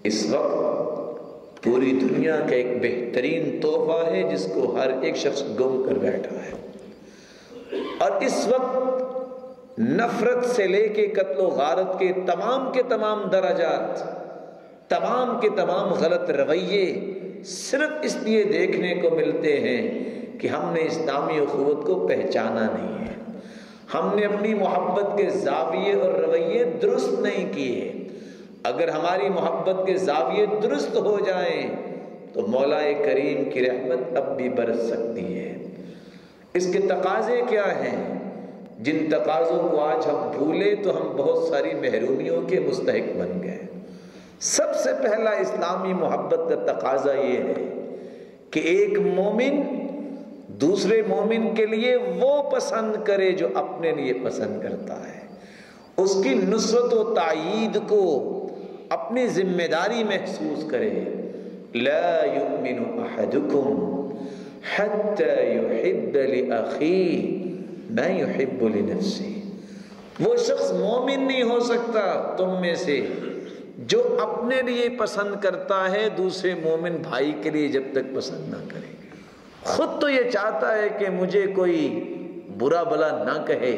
اس وقت پوری دنیا کا ایک بہترین تحفہ ہے جس کو ہر ایک شخص گم کر بیٹھا ہے، اور اس وقت نفرت سے لے کے قتل و غارت کے تمام درجات، تمام کے تمام غلط رویے صرف اس لیے دیکھنے کو ملتے ہیں کہ ہم نے اسلامی اخوت کو پہچانا نہیں ہے، ہم نے اپنی محبت کے زاویے اور رویے درست نہیں کیے۔ اگر ہماری محبت کے زاویے درست ہو جائیں تو مولا کریم کی رحمت اب بھی برس سکتی ہے۔ اس کے تقاضے کیا ہیں؟ جن تقاضوں کو آج ہم بھولے تو ہم بہت ساری محرومیوں کے مستحق بن گئے۔ سب سے پہلا اسلامی محبت کا تقاضا یہ ہے کہ ایک مومن دوسرے مومن کے لیے وہ پسند کرے جو اپنے لیے پسند کرتا ہے، اس کی نصرت و تائید کو اپنی ذمہ داری محسوس کرے۔ لا یؤمن احدکم حتی یحب لأخیہ ما یحب لنفسہ، وہ شخص مومن نہیں ہو سکتا تم میں سے جو اپنے لیے پسند کرتا ہے دوسرے مومن بھائی کے لیے جب تک پسند نہ کرے۔ خود تو یہ چاہتا ہے کہ مجھے کوئی برا بلا نہ کہے،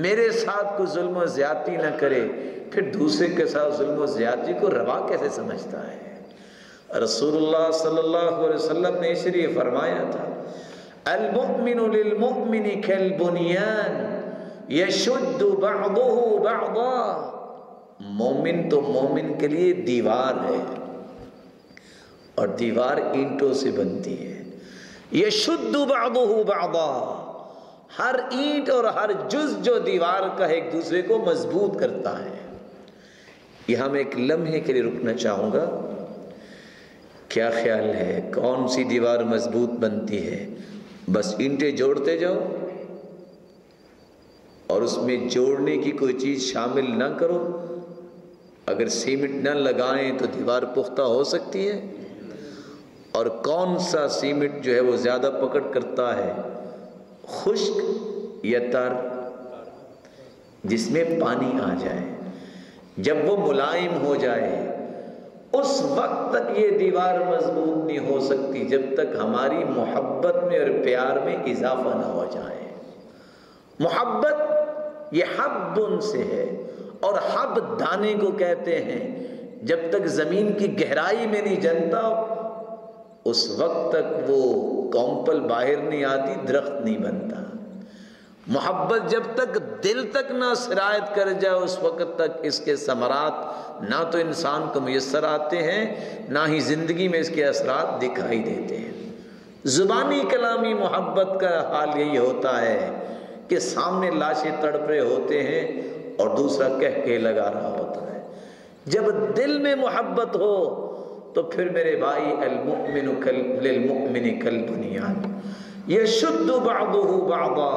میرے ساتھ کوئی ظلم و زیادتی نہ کرے، پھر دوسرے کے ساتھ ظلم و زیادتی کو روا کیسے سمجھتا ہے؟ رسول اللہ صلی اللہ علیہ وسلم نے اس لیے فرمایا تھا المؤمن للمؤمن کالبنیان یشد بعضہ بعضا، مومن تو مومن کے لیے دیوار ہے، اور دیوار اینٹوں سے بنتی ہے۔ یشد بعضہ بعضا، ہر اینٹ اور ہر جز جو دیوار کا ہے ایک دوسرے کو مضبوط کرتا ہے۔ یہاں میں ایک لمحے کے لیے رکنا چاہوں گا۔ کیا خیال ہے کون سی دیوار مضبوط بنتی ہے؟ بس اینٹیں جوڑتے جاؤ اور اس میں جوڑنے کی کوئی چیز شامل نہ کرو. اگر سیمنٹ نہ لگائیں تو دیوار پختہ ہو سکتی ہے. اور کون سا سیمنٹ جو ہے وہ زیادہ پکڑ کرتا ہے، خشک یا تر؟ جس میں پانی آ جائے. جب وہ ملائم ہو جائے اس وقت تک یہ دیوار مضبوط نہیں ہو سکتی جب تک ہماری محبت میں اور پیار میں اضافہ نہ ہو جائے. محبت یہ حب سے ہے، اور حب دانے کو کہتے ہیں. جب تک زمین کی گہرائی میں نہیں جنتا اس وقت تک وہ کونپل باہر نہیں آتی، درخت نہیں بنتا. محبت جب تک دل تک نہ سرایت کر جائے اس وقت تک اس کے ثمرات نہ تو انسان کو میسر آتے ہیں، نہ ہی زندگی میں اس کے اثرات دکھائی دیتے ہیں. زبانی کلامی محبت کا حال یہی ہوتا ہے کہ سامنے لاشیں تڑپ رہے ہوتے ہیں اور دوسرا کہہ کے لگا رہا ہوتا ہے. جب دل میں محبت ہو تو پھر میرے بھائی المؤمن للمؤمن کالبنیان یشد بعضہ بعضا،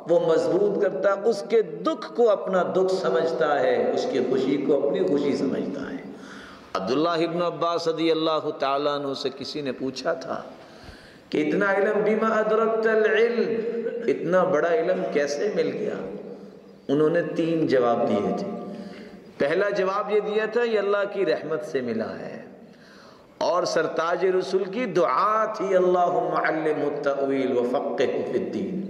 وہ مضبوط کرتا ہے، اس کے دکھ کو اپنا دکھ سمجھتا ہے، اس کی خوشی کو اپنی خوشی سمجھتا ہے. عبداللہ ابن عباس رضی اللہ تعالیٰ عنہ سے کسی نے پوچھا تھا کہ اتنا علم بما ادرکت العلم، اتنا بڑا علم کیسے مل گیا؟ انہوں نے 3 جواب دیے تھے. پہلا جواب یہ دیا تھا یہ اللہ کی رحمت سے ملا ہے، اور سرتاج رسول کی دعا تھی اللہم علمہ التأویل وفقہہ فی الدین.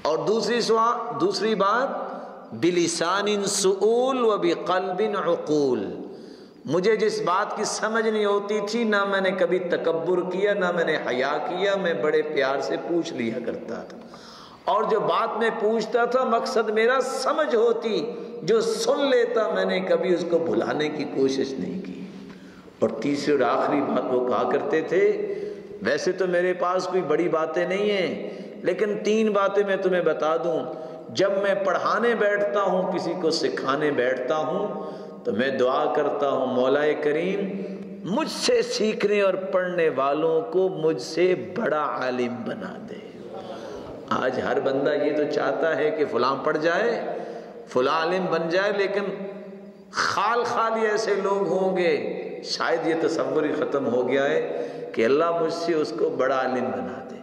اور دوسری بات بلسان سؤول وبقلب عقول، مجھے جس بات کی سمجھ نہیں ہوتی تھی نہ میں نے کبھی تکبر کیا نہ میں نے حیا کیا، میں بڑے پیار سے پوچھ لیا کرتا تھا. اور جو بات میں پوچھتا تھا مقصد میرا سمجھ ہوتی، جو سن لیتا میں نے کبھی اس کو بھلانے کی کوشش نہیں کی. اور تیسری اور آخری بات وہ کہا کرتے تھے ویسے تو میرے پاس کوئی بڑی باتیں نہیں ہیں لیکن 3 باتیں میں تمہیں بتا دوں. جب میں پڑھانے بیٹھتا ہوں، کسی کو سکھانے بیٹھتا ہوں تو میں دعا کرتا ہوں مولا کریم مجھ سے سیکھنے اور پڑھنے والوں کو مجھ سے بڑا عالم بنا دے. آج ہر بندہ یہ تو چاہتا ہے کہ فلاں پڑھ جائے، فلاں عالم بن جائے، لیکن خالی ایسے لوگ ہوں گے، شاید یہ تصور ہی ختم ہو گیا ہے کہ اللہ مجھ سے اس کو بڑا عالم بنا دے.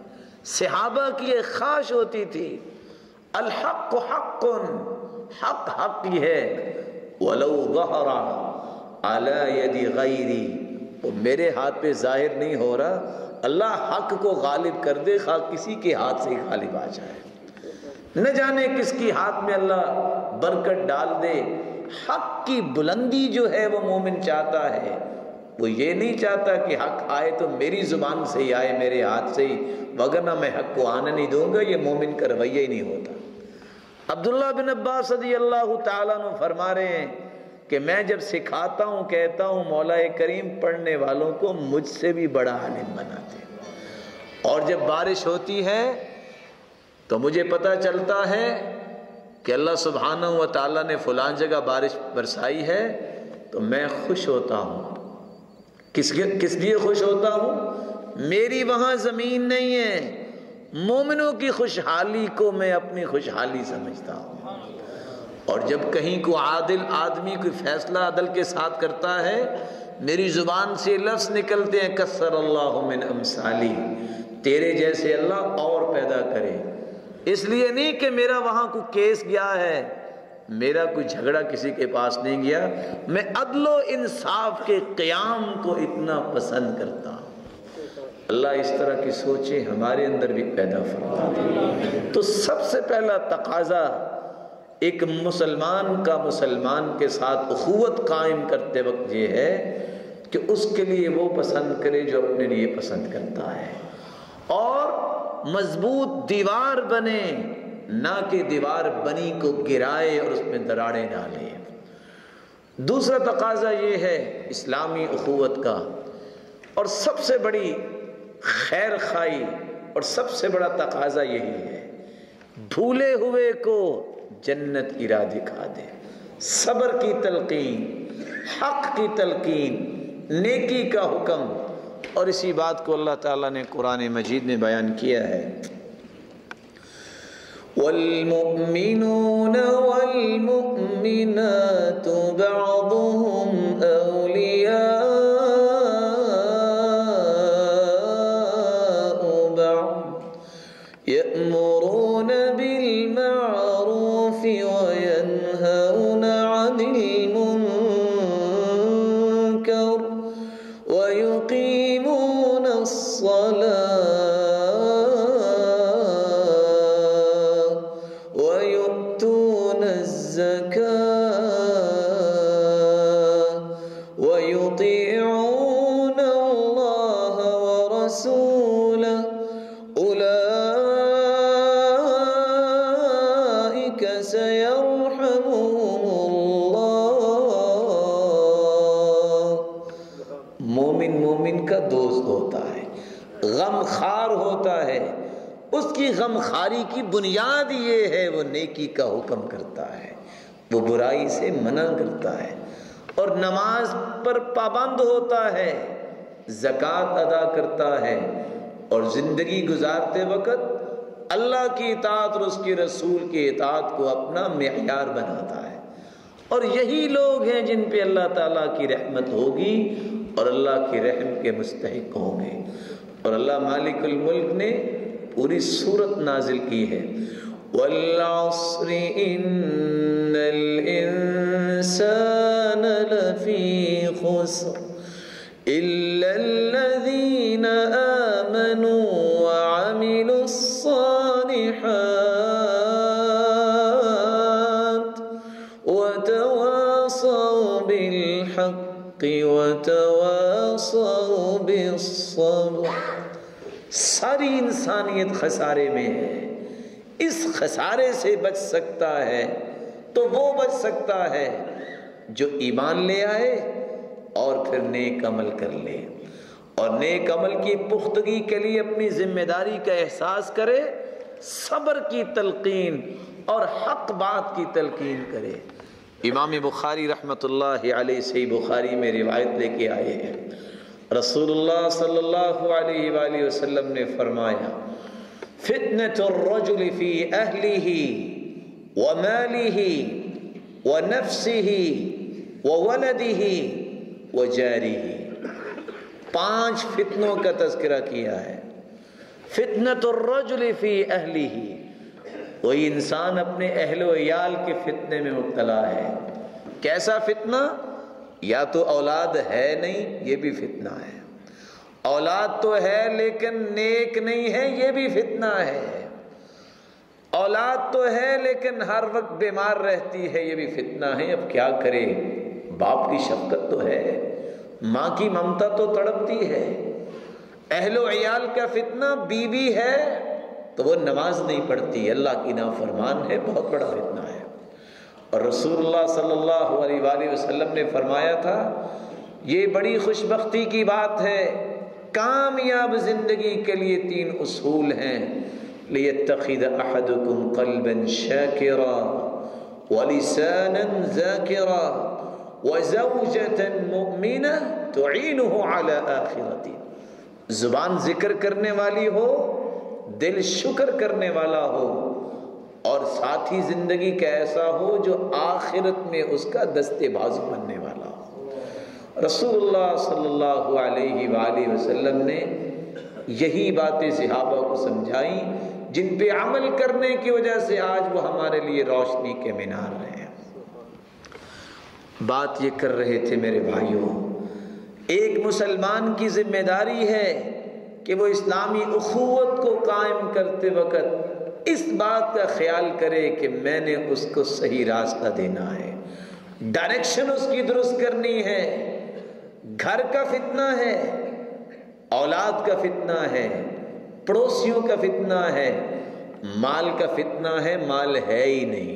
صحابہ کی ایک خواہش ہوتی تھی الحق حق، حق حق ہی ہے، ولو ظہر علی ید غیری، وہ میرے ہاتھ پہ ظاہر نہیں ہو رہا، اللہ حق کو غالب کر دے خواہ کسی کے ہاتھ سے غالب آ جائے. نہ جانے کس کی ہاتھ میں اللہ برکت ڈال دے. حق کی بلندی جو ہے وہ مومن چاہتا ہے، وہ یہ نہیں چاہتا کہ حق آئے تو میری زبان سے ہی آئے، میرے ہاتھ سے ہی، وگرنہ میں حق کو آنے نہیں دوں گا. یہ مومن کا رویہ ہی نہیں ہوتا. عبداللہ بن عباس رضی اللہ تعالیٰ عنہ فرما رہے ہیں کہ میں جب سکھاتا ہوں کہتا ہوں مولا کریم پڑھنے والوں کو مجھ سے بھی بڑا عالم بناتے. اور جب بارش ہوتی ہے تو مجھے پتہ چلتا ہے کہ اللہ سبحانہ و تعالیٰ نے فلاں جگہ بارش برسائی ہے تو میں خوش ہوتا ہوں. کس لیے خوش ہوتا ہوں؟ میری وہاں زمین نہیں ہے، مومنوں کی خوشحالی کو میں اپنی خوشحالی سمجھتا ہوں. اور جب کہیں کو عادل آدمی کوئی فیصلہ عدل کے ساتھ کرتا ہے میری زبان سے لفظ نکلتے ہیں کثر اللہ من امثالی، تیرے جیسے اللہ اور پیدا کرے. اس لیے نہیں کہ میرا وہاں کوئی کیس گیا ہے، میرا کوئی جھگڑا کسی کے پاس نہیں گیا، میں عدل و انصاف کے قیام کو اتنا پسند کرتا ہوں. اللہ اس طرح کی سوچیں ہمارے اندر بھی پیدا فرما دے. تو سب سے پہلا تقاضا ایک مسلمان کا مسلمان کے ساتھ اخوت قائم کرتے وقت یہ ہے کہ اس کے لیے وہ پسند کرے جو اپنے لیے پسند کرتا ہے، اور مضبوط دیوار بنے، نہ کہ دیوار بنی کو گرائے اور اس میں دراڑیں ڈالے. دوسرا تقاضا یہ ہے اسلامی اخوت کا، اور سب سے بڑی خیر خواہی اور سب سے بڑا تقاضا یہی ہے بھولے ہوئے کو جنت کی راہ دکھا دے. صبر کی تلقین، حق کی تلقین، نیکی کا حکم. اور اسی بات کو اللہ تعالیٰ نے قرآن مجید میں بیان کیا ہے والمؤمنون والمؤمنات بعضهم أولياء بعض يأمرون بالمعروف وينهون عن المنكر ويقيمون الصلاة ويؤتون الزكاة ويطيعون الله ورسوله أولئك سيرحمهم الله. مومن کا دوست ہوتا ہے، غم خار ہوتا ہے، اس کی غم خاری کی بنیاد یہ ہے وہ نیکی کا حکم کرتا ہے، وہ برائی سے منع کرتا ہے، اور نماز پر پابند ہوتا ہے، زکوٰۃ ادا کرتا ہے، اور زندگی گزارتے وقت اللہ کی اطاعت اور اس کے رسول کی اطاعت کو اپنا معیار بناتا ہے. اور یہی لوگ ہیں جن پہ اللہ تعالیٰ کی رحمت ہوگی اور اللہ کی رحم کے مستحق ہوں گے. اور اللہ مالک الملک نے پوری سورت نازل کی ہے، والعصر ان الانسان لفی خسر الا الذین آمنوا وعملوا الصالحات وتواصوا بالحق وتواصوا بالصبر. ساری انسانیت خسارے میں ہے. اس خسارے سے بچ سکتا ہے تو وہ بچ سکتا ہے جو ایمان لے آئے اور پھر نیک عمل کر لے، اور نیک عمل کی پختگی کے لیے اپنی ذمہ داری کا احساس کرے، صبر کی تلقین اور حق بات کی تلقین کرے. امام بخاری رحمۃ اللہ علیہ صحیح بخاری میں روایت لے کے آئے ہیں، رسول اللہ صلی اللہ علیہ وآلہ وسلم نے فرمایا، فتنة الرجل في أهله وماله ونفسه وولده وجاره. 5 فتنوں کا تذکرہ کیا ہے. فتنة الرجل في أهله، کوئی انسان اپنے اہل و عیال کے فتنے میں مبتلا ہے. کیسا فتنہ؟ یا تو اولاد ہے نہیں، یہ بھی فتنہ ہے. اولاد تو ہے لیکن نیک نہیں ہے، یہ بھی فتنہ ہے. اولاد تو ہے لیکن ہر وقت بیمار رہتی ہے، یہ بھی فتنہ ہے. اب کیا کرے؟ باپ کی شفقت تو ہے، ماں کی ممتا تو تڑپتی ہے. اہل و عیال کا فتنہ، بیوی ہے تو وہ نماز نہیں پڑھتی، اللہ کی نافرمان ہے، بہت بڑا فتنہ ہے. اور رسول اللہ صلی اللہ علیہ وآلہ وسلم نے فرمایا تھا، یہ بڑی خوش بختی کی بات ہے، کامیاب زندگی کے لیے 3 اصول ہیں، لِيَتَّخِذَ أَحَدُكُمْ قَلْبًا شَاكِرًا وَلِسَانًا ذَاكِرًا وَزَوْجَةً مُؤْمِنَةً تُعِينُهُ عَلَى آخِرَتِهِ. زبان ذکر کرنے والی ہو، دل شکر کرنے والا ہو، اور ساتھی زندگی کا ایسا ہو جو آخرت میں اس کا دستے بازو بننے والا ہو. رسول اللہ صلی اللہ علیہ وآلہ وسلم نے یہی باتیں صحابہ کو سمجھائیں جن پہ عمل کرنے کی وجہ سے آج وہ ہمارے لیے روشنی کے مینار رہے ہیں. بات یہ کر رہے تھے میرے بھائیوں، ایک مسلمان کی ذمہ داری ہے کہ وہ اسلامی اخوت کو قائم کرتے وقت اس بات کا خیال کرے کہ میں نے اس کو صحیح راستہ دینا ہے، ڈائریکشن اس کی درست کرنی ہے. گھر کا فتنہ ہے، اولاد کا فتنہ ہے، پڑوسیوں کا فتنہ ہے، مال کا فتنہ ہے، مال ہے ہی نہیں،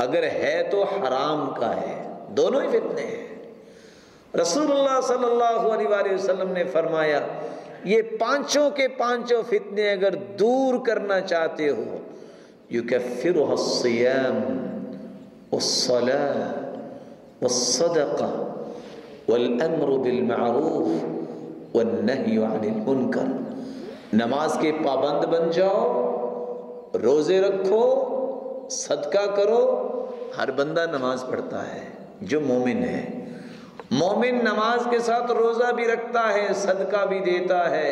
اگر ہے تو حرام کا ہے، دونوں ہی فتنے ہیں. رسول اللہ صلی اللہ علیہ وآلہ وسلم نے فرمایا، یہ 5 کے 5 فتنے اگر دور کرنا چاہتے ہو، یکفرها الصیام والصلاة والصدقہ والامر بالمعروف والنہی عن المنکر. نماز کے پابند بن جاؤ، روزے رکھو، صدقہ کرو۔ ہر بندہ نماز پڑھتا ہے جو مومن ہے، مومن نماز کے ساتھ روزہ بھی رکھتا ہے، صدقہ بھی دیتا ہے،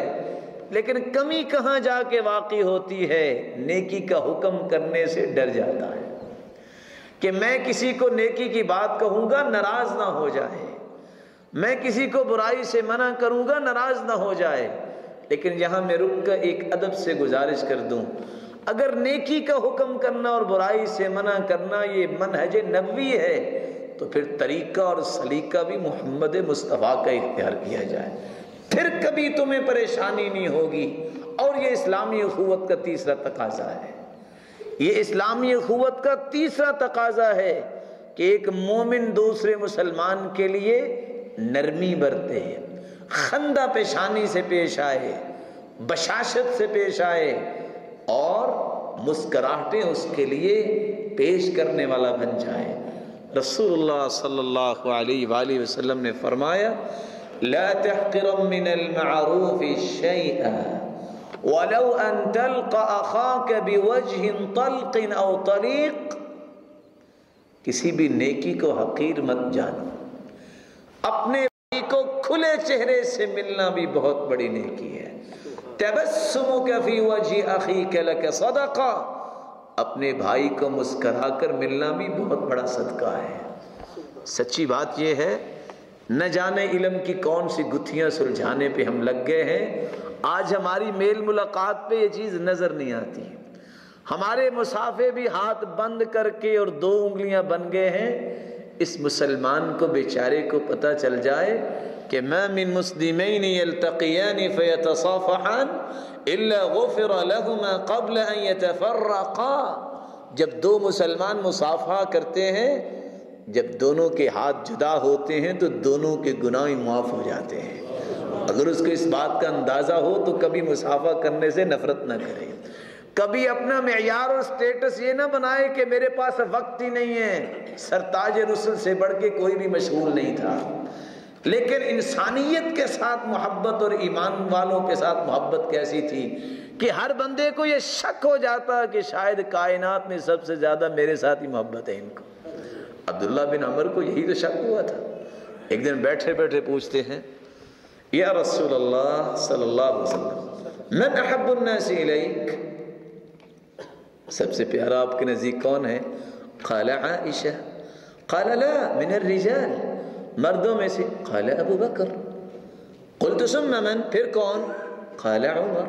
لیکن کمی کہاں جا کے واقع ہوتی ہے؟ نیکی کا حکم کرنے سے ڈر جاتا ہے کہ میں کسی کو نیکی کی بات کہوں گا ناراض نہ ہو جائے، میں کسی کو برائی سے منع کروں گا ناراض نہ ہو جائے۔ لیکن یہاں میں رک کر ایک ادب سے گزارش کر دوں، اگر نیکی کا حکم کرنا اور برائی سے منع کرنا یہ منہج نبوی ہے تو پھر طریقہ اور سلیقہ بھی محمد مصطفیٰ کا اختیار کیا جائے، پھر کبھی تمہیں پریشانی نہیں ہوگی۔ اور یہ اسلامی اخوت کا تیسرا تقاضا ہے، یہ اسلامی اخوت کا تیسرا تقاضا ہے کہ ایک مومن دوسرے مسلمان کے لیے نرمی برتے، خندہ پیشانی سے پیش آئے، بشاشت سے پیش آئے، اور مسکراہٹیں اس کے لیے پیش کرنے والا بن جائے۔ رسول اللہ صلی اللہ علیہ وآلہ وسلم نے فرمایا لا تحقرن من المعروف شيئا ولو ان تلقى اخاك بوجه طلق او طليق، کسی بھی نیکی کو حقیر مت جانو، اپنے بھائی کو کھلے چہرے سے ملنا بھی بہت بڑی نیکی ہے۔ تبسمك في وجه اخيك لك صدقہ، اپنے بھائی کو مسکرا کر ملنا بھی بہت بڑا صدقہ ہے۔ سچی بات یہ ہے، نہ جانے علم کی کون سی گتھیاں سلجھانے پہ ہم لگ گئے ہیں، آج ہماری میل ملاقات پہ یہ چیز نظر نہیں آتی۔ ہمارے مصافحے بھی ہاتھ بند کر کے اور 2 انگلیاں بن گئے ہیں۔ اس مسلمان کو بیچارے کو پتہ چل جائے کہ ما من مسلمین یلتقیان فیتصافحان الا غفر لهما قبل ان يتفرقا، جب 2 مسلمان مصافحہ کرتے ہیں، جب دونوں کے ہاتھ جدا ہوتے ہیں تو دونوں کے گناہ معاف ہو جاتے ہیں۔ اگر اس کو اس بات کا اندازہ ہو تو کبھی مصافحہ کرنے سے نفرت نہ کرے، کبھی اپنا معیار اور سٹیٹس یہ نہ بنائے کہ میرے پاس وقت ہی نہیں ہے۔ سرتاج رسل سے بڑھ کے کوئی بھی مشغول نہیں تھا، لیکن انسانیت کے ساتھ محبت اور ایمان والوں کے ساتھ محبت کیسی تھی کہ ہر بندے کو یہ شک ہو جاتا کہ شاید کائنات میں سب سے زیادہ میرے ساتھ ہی محبت ہے ان کو۔ عبداللہ بن عمر کو یہی تو شک ہوا تھا۔ ایک دن بیٹھے بیٹھے پوچھتے ہیں یا رسول اللہ صلی اللہ علیہ وسلم من احب الناس الیک، سب سے پیارا آپ کے نزدیک کون ہے؟ قال عائشہ، قال لا من الرجال، مردوں میں سے؟ قال ابو بکر، قلت ثم من، پھر کون؟ قال عمر،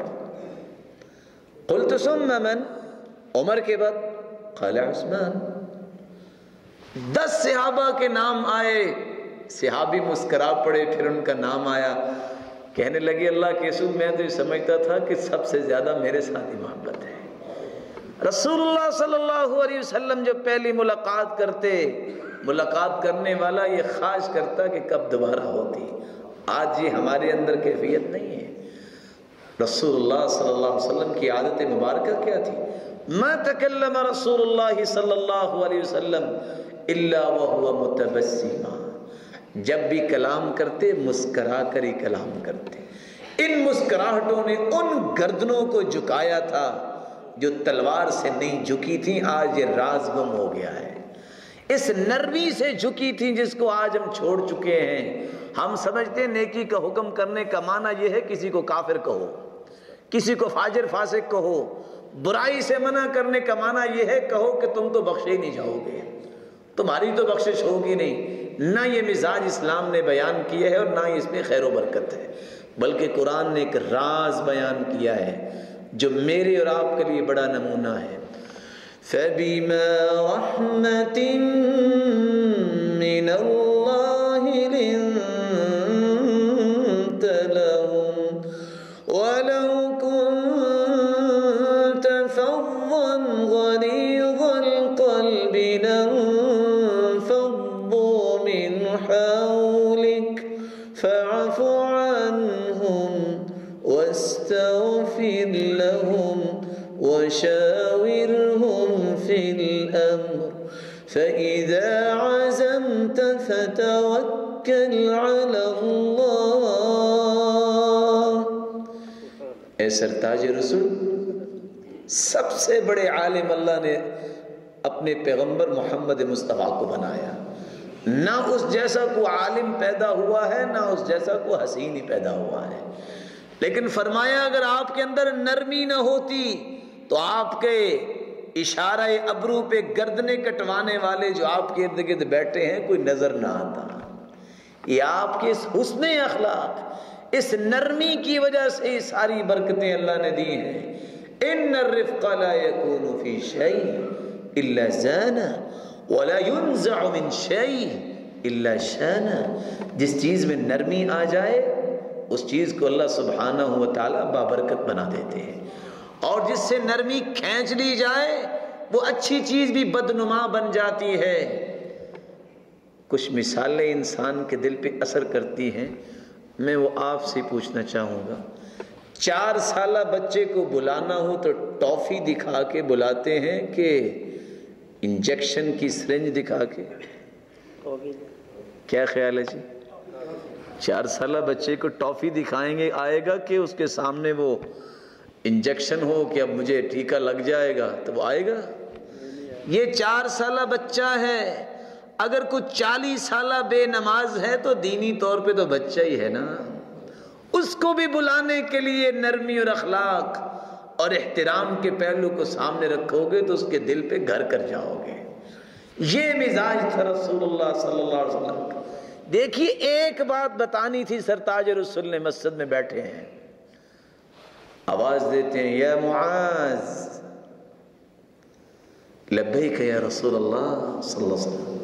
قلت ثم من، عمر کے بعد؟ قال عثمان۔ 10 صحابہ کے نام آئے، صحابی مسکرا پڑے، پھر ان کا نام آیا، کہنے لگے اللہ کے رسول میں تو یہ سمجھتا تھا کہ سب سے زیادہ میرے ساتھ ہی محبت ہے۔ رسول اللہ صلی اللہ علیہ وسلم جب پہلی ملاقات کرتے، ملاقات کرنے والا یہ خواہش کرتا کہ کب دوبارہ ہوتی۔ آج یہ ہمارے اندر کیفیت نہیں ہے۔ رسول اللہ صلی اللہ علیہ وسلم کی عادت مبارکہ کیا تھی؟ ما تکلم رسول اللہ صلی اللہ علیہ وسلم الا وهو متبسما، جب بھی کلام کرتے مسکرا کر ہی کلام کرتے۔ ان مسکراہٹوں نے ان گردنوں کو جھکایا تھا جو تلوار سے نہیں جھکی تھی، آج یہ راز گم ہو گیا ہے۔ اس نرمی سے جھکی تھی جس کو آج ہم چھوڑ چکے ہیں۔ ہم سمجھتے ہیں نیکی کا حکم کرنے کا معنی یہ ہے کسی کو کافر کہو، کسی کو فاجر فاسق کہو، برائی سے منع کرنے کا معنی یہ ہے کہو کہ تم تو بخشے نہیں جاؤ گے، تمہاری تو بخشش ہوگی نہیں۔ نہ یہ مزاج اسلام نے بیان کیا ہے اور نہ اس میں خیر و برکت ہے، بلکہ قرآن نے ایک راز بیان کیا ہے جو میرے اور آپ کے لیے بڑا نمونہ ہے۔ فَبِمَا رَحْمَةٍ مِّنَ اللَّهِ لِنتَ لَهُمْ وَلَوْ كُنتَ فَظًّا غَلِيظَ الْقَلْبِ لَانفَضُّوا مِنْ حَوْلِكَ فَاعْفُ عَنْهُمْ وَاسْتَغْفِرْ لَهُمْ وَشَاوِرْهُمْ فِي الْأَمْرِ فَإِذَا عَزَمْتَ فَتَوَكَّلْ عَلَى اللَّهِ۔ اے سرتاج رسول سب سے بڑے عالم اللہ نے اپنے پیغمبر محمد مصطفیٰ کو بنایا. نہ اس جیسا کوئی عالم پیدا ہوا ہے، نہ اس جیسا کوئی حسین ہی پیدا ہوا ہے. لیکن فرمایا اگر آپ کے اندر نرمی نہ ہوتی تو آپ کے اشارہ ابرو پہ گردنیں کٹوانے والے جو آپ کے ارد گرد بیٹھے ہیں کوئی نظر نہ آتا. یہ آپ کے اس حسن اخلاق، اس نرمی کی وجہ سے ساری برکتیں اللہ نے دی ہیں. ان الرفق لا يكون في شيء الا زانه ولا ينزع من شيء الا شانه. جس چیز میں نرمی آ جائے اس چیز کو اللہ سبحانہ و تعالی بابرکت بنا دیتے ہیں، اور جس سے نرمی کھینچ لی جائے وہ اچھی چیز بھی بدنما بن جاتی ہے. کچھ مثالیں انسان کے دل پہ اثر کرتی ہیں، میں وہ آپ سے پوچھنا چاہوں گا. 4 سالہ بچے کو بلانا ہو تو ٹافی دکھا کے بلاتے ہیں کہ انجیکشن کی سرنج دکھا کے؟ کیا خیال ہے جی؟ 4 سالہ بچے کو ٹافی دکھائیں گے آئے گا کہ اس کے سامنے وہ انجیکشن ہو کہ اب مجھے ٹیکہ لگ جائے گا تو وہ آئے گا؟ یہ 4 سالہ بچہ ہے. اگر کچھ 40 سالہ بے نماز ہے تو دینی طور پہ تو بچہ ہی ہے نا. اس کو بھی بلانے کے لیے نرمی اور اخلاق اور احترام کے پہلو کو سامنے رکھو گے تو اس کے دل پہ گھر کر جاؤ گے. یہ مزاج تھا رسول اللہ صلی اللہ علیہ وسلم کا. دیکھیے ایک بات بتانی تھی، سرتاج رسول نے مسجد میں بیٹھے ہیں، آواز دیتے ہیں یا معاذ. لبیک یا رسول اللہ صلی اللہ علیہ وسلم.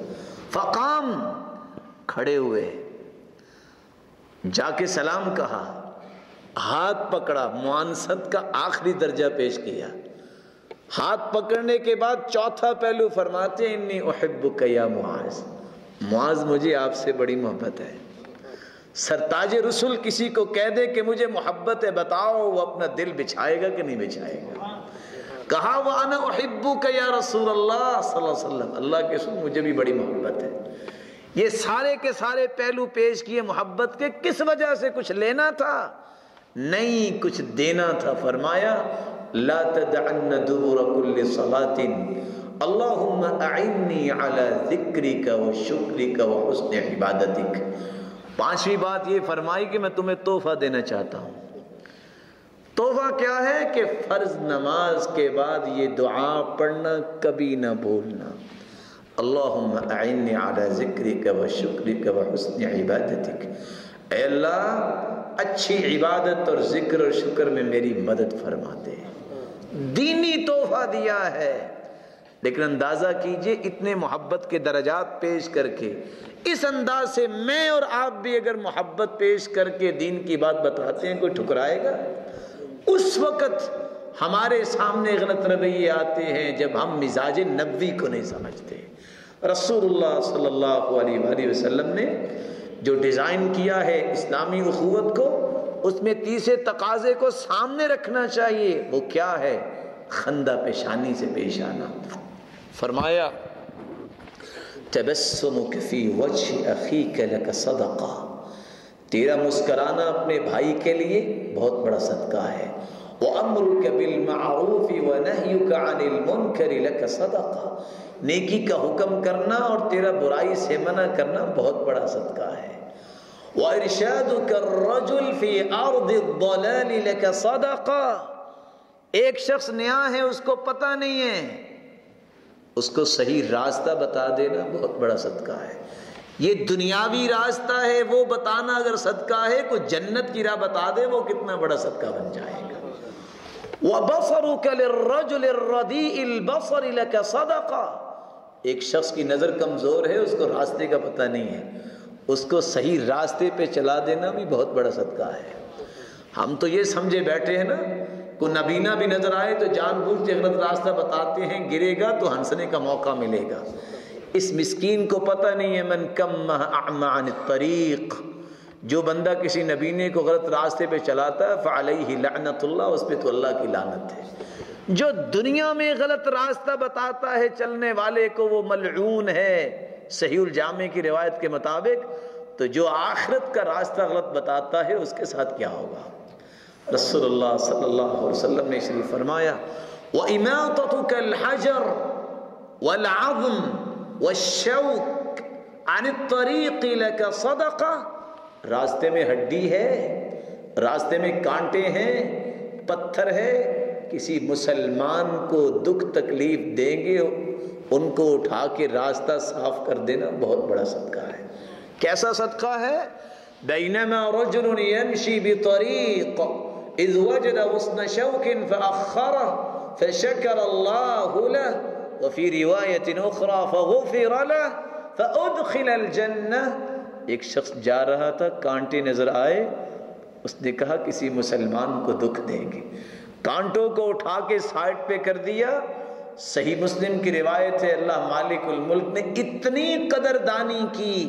فقام، کھڑے ہوئے، جا کے سلام کہا، ہاتھ پکڑا، معانست کا آخری درجہ پیش کیا. ہاتھ پکڑنے کے بعد چوتھا پہلو فرماتے ہیں انی احبک یا معاذ. معاذ مجھے آپ سے بڑی محبت ہے. سرتاج رسول کسی کو کہہ دے کہ مجھے محبت ہے، بتاؤ وہ اپنا دل بچھائے گا کہ نہیں بچھائے گا؟ کہا وَأَنَا أُحِبُّكَ یا رسول اللہ صلی اللہ علیہ وسلم، اللہ کے رسول مجھے بھی بڑی محبت ہے. یہ سارے کے سارے پہلو پیش کیے محبت کے. کس وجہ سے؟ کچھ لینا تھا؟ نہیں، کچھ دینا تھا. فرمایا لا تدعن دبر كل صلاة اللہم اعنی علی ذکرک و شکرک و حسن عبادتک. 5ویں بات یہ فرمائی کہ میں تمہیں تحفہ دینا چاہتا ہوں. تحفہ کیا ہے کہ فرض نماز کے بعد یہ دعا پڑھنا کبھی نہ بھولنا. اللہم اعنی علی ذکرک و شکرک و حسن عبادتک. اے اللہ اچھی عبادت اور ذکر اور شکر میں میری مدد فرما دے. دینی تحفہ دیا ہے. لیکن اندازہ کیجئے اتنے محبت کے درجات پیش کر کے اس انداز سے میں اور آپ بھی اگر محبت پیش کر کے دین کی بات بتاتے ہیں کوئی ٹھکرائے گا؟ اس وقت ہمارے سامنے غلط رویے آتے ہیں جب ہم مزاج نبوی کو نہیں سمجھتے. رسول اللہ صلی اللہ علیہ وآلہ وسلم نے جو ڈیزائن کیا ہے اسلامی اخوت کو، اس میں تیسرے تقاضے کو سامنے رکھنا چاہیے. وہ کیا ہے؟ خندہ پیشانی سے پیش آنا. فرمایا تبسمک فی وجہ اخیک لک صدقہ. تیرا مسکرانا اپنے بھائی کے لیے بہت بڑا صدقہ ہے. وَأَمْرُكَ بِالْمَعْرُوفِ وَنَهْيُكَ عَنِ الْمُنْكَرِ لَكَ صَدَقَةٌ. نیکی کا حکم کرنا اور تیرا برائی سے منع کرنا بہت بڑا صدقہ ہے. وَإِرْشَادُكَ الرَّجُلِ فِي أَرْضِ الضَّلَالِ لَكَ صَدَقَةٌ. ایک شخص نیا ہے، اس کو پتہ نہیں ہے، اس کو صحیح راستہ بتا دینا بہت بڑا صدقہ ہے. یہ دنیاوی راستہ ہے وہ بتانا اگر صدقہ ہے، کوئی جنت کی راہ بتا دے وہ کتنا بڑا صدقہ بن جائے گا. وَبَصَرُكَ لِلرَّجُلِ الرَّدِيءِ الْبَصَرِ لَكَ صَدَقَةٌ. ایک شخص کی نظر کمزور ہے، اس کو راستے کا پتہ نہیں ہے، اس کو صحیح راستے پہ چلا دینا بھی بہت بڑا صدقہ ہے. ہم تو یہ سمجھے بیٹھے ہیں نا، کو نبینا بھی نظر آئے تو جان بوجھ کے غلط راستہ بتاتے ہیں، گرے گا تو ہنسنے کا موقع ملے گا. اس مسکین کو پتہ نہیں ہے من کم اعمی عن الطریق. جو بندہ کسی نبینے کو غلط راستے پہ چلاتا ہے فعلیہ لعنت اللہ، اس پہ تو اللہ کی لعنت ہے. جو دنیا میں غلط راستہ بتاتا ہے چلنے والے کو وہ ملعون ہے صحیح الجامع کی روایت کے مطابق. تو جو آخرت کا راستہ غلط بتاتا ہے اس کے ساتھ کیا ہوگا؟ رسول اللہ صلی اللہ علیہ وسلم نے شریف فرمایا وَإِمَاطَتُكَ الْحَجَرُ وَالْعَظْمُ وَالشَّوْكُ عَنِ الطَّرِيقِ لَكَ صَدَقَةٌ، راستے میں ہڈی ہے، راستے میں کانٹے ہیں، پتھر ہے، کسی مسلمان کو دکھ تکلیف دیں گے ان کو اٹھا کے راستہ صاف کر دینا بہت بڑا صدقہ ہے۔ کیسا صدقہ ہے؟ بینما رجل یمشی بطریق اذ وجد غصن شوک فأخرہ فشکر اللہ لہ وفی روایت اخرى فغفر لہ فأدخل الجنہ۔ ایک شخص جا رہا تھا، کانٹے نظر آئے، اس نے کہا کسی مسلمان کو دکھ دیں گے، کانٹوں کو اٹھا کے سائڈ پہ کر دیا۔ صحیح مسلم کی روایت ہے، اللہ مالک الملک نے اتنی قدردانی کی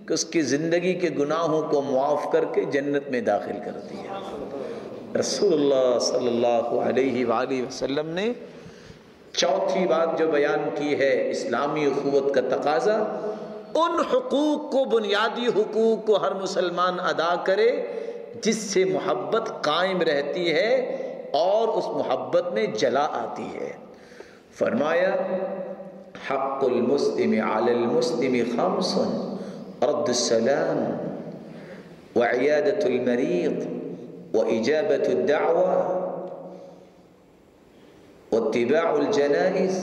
کہ اس کی زندگی کے گناہوں کو معاف کر کے جنت میں داخل کر دیا۔ رسول اللہ صلی اللہ علیہ وآلہ وسلم نے چوتھی بات جو بیان کی ہے، اسلامی اخوت کا تقاضا، ان حقوق کو، بنیادی حقوق کو ہر مسلمان ادا کرے جس سے محبت قائم رہتی ہے اور اس محبت میں جلا آتی ہے۔ فرمایا حق المسلم علی المسلم خمس، رد السلام وعیادة المریض وإجابة الدعوة واتباع الجنائز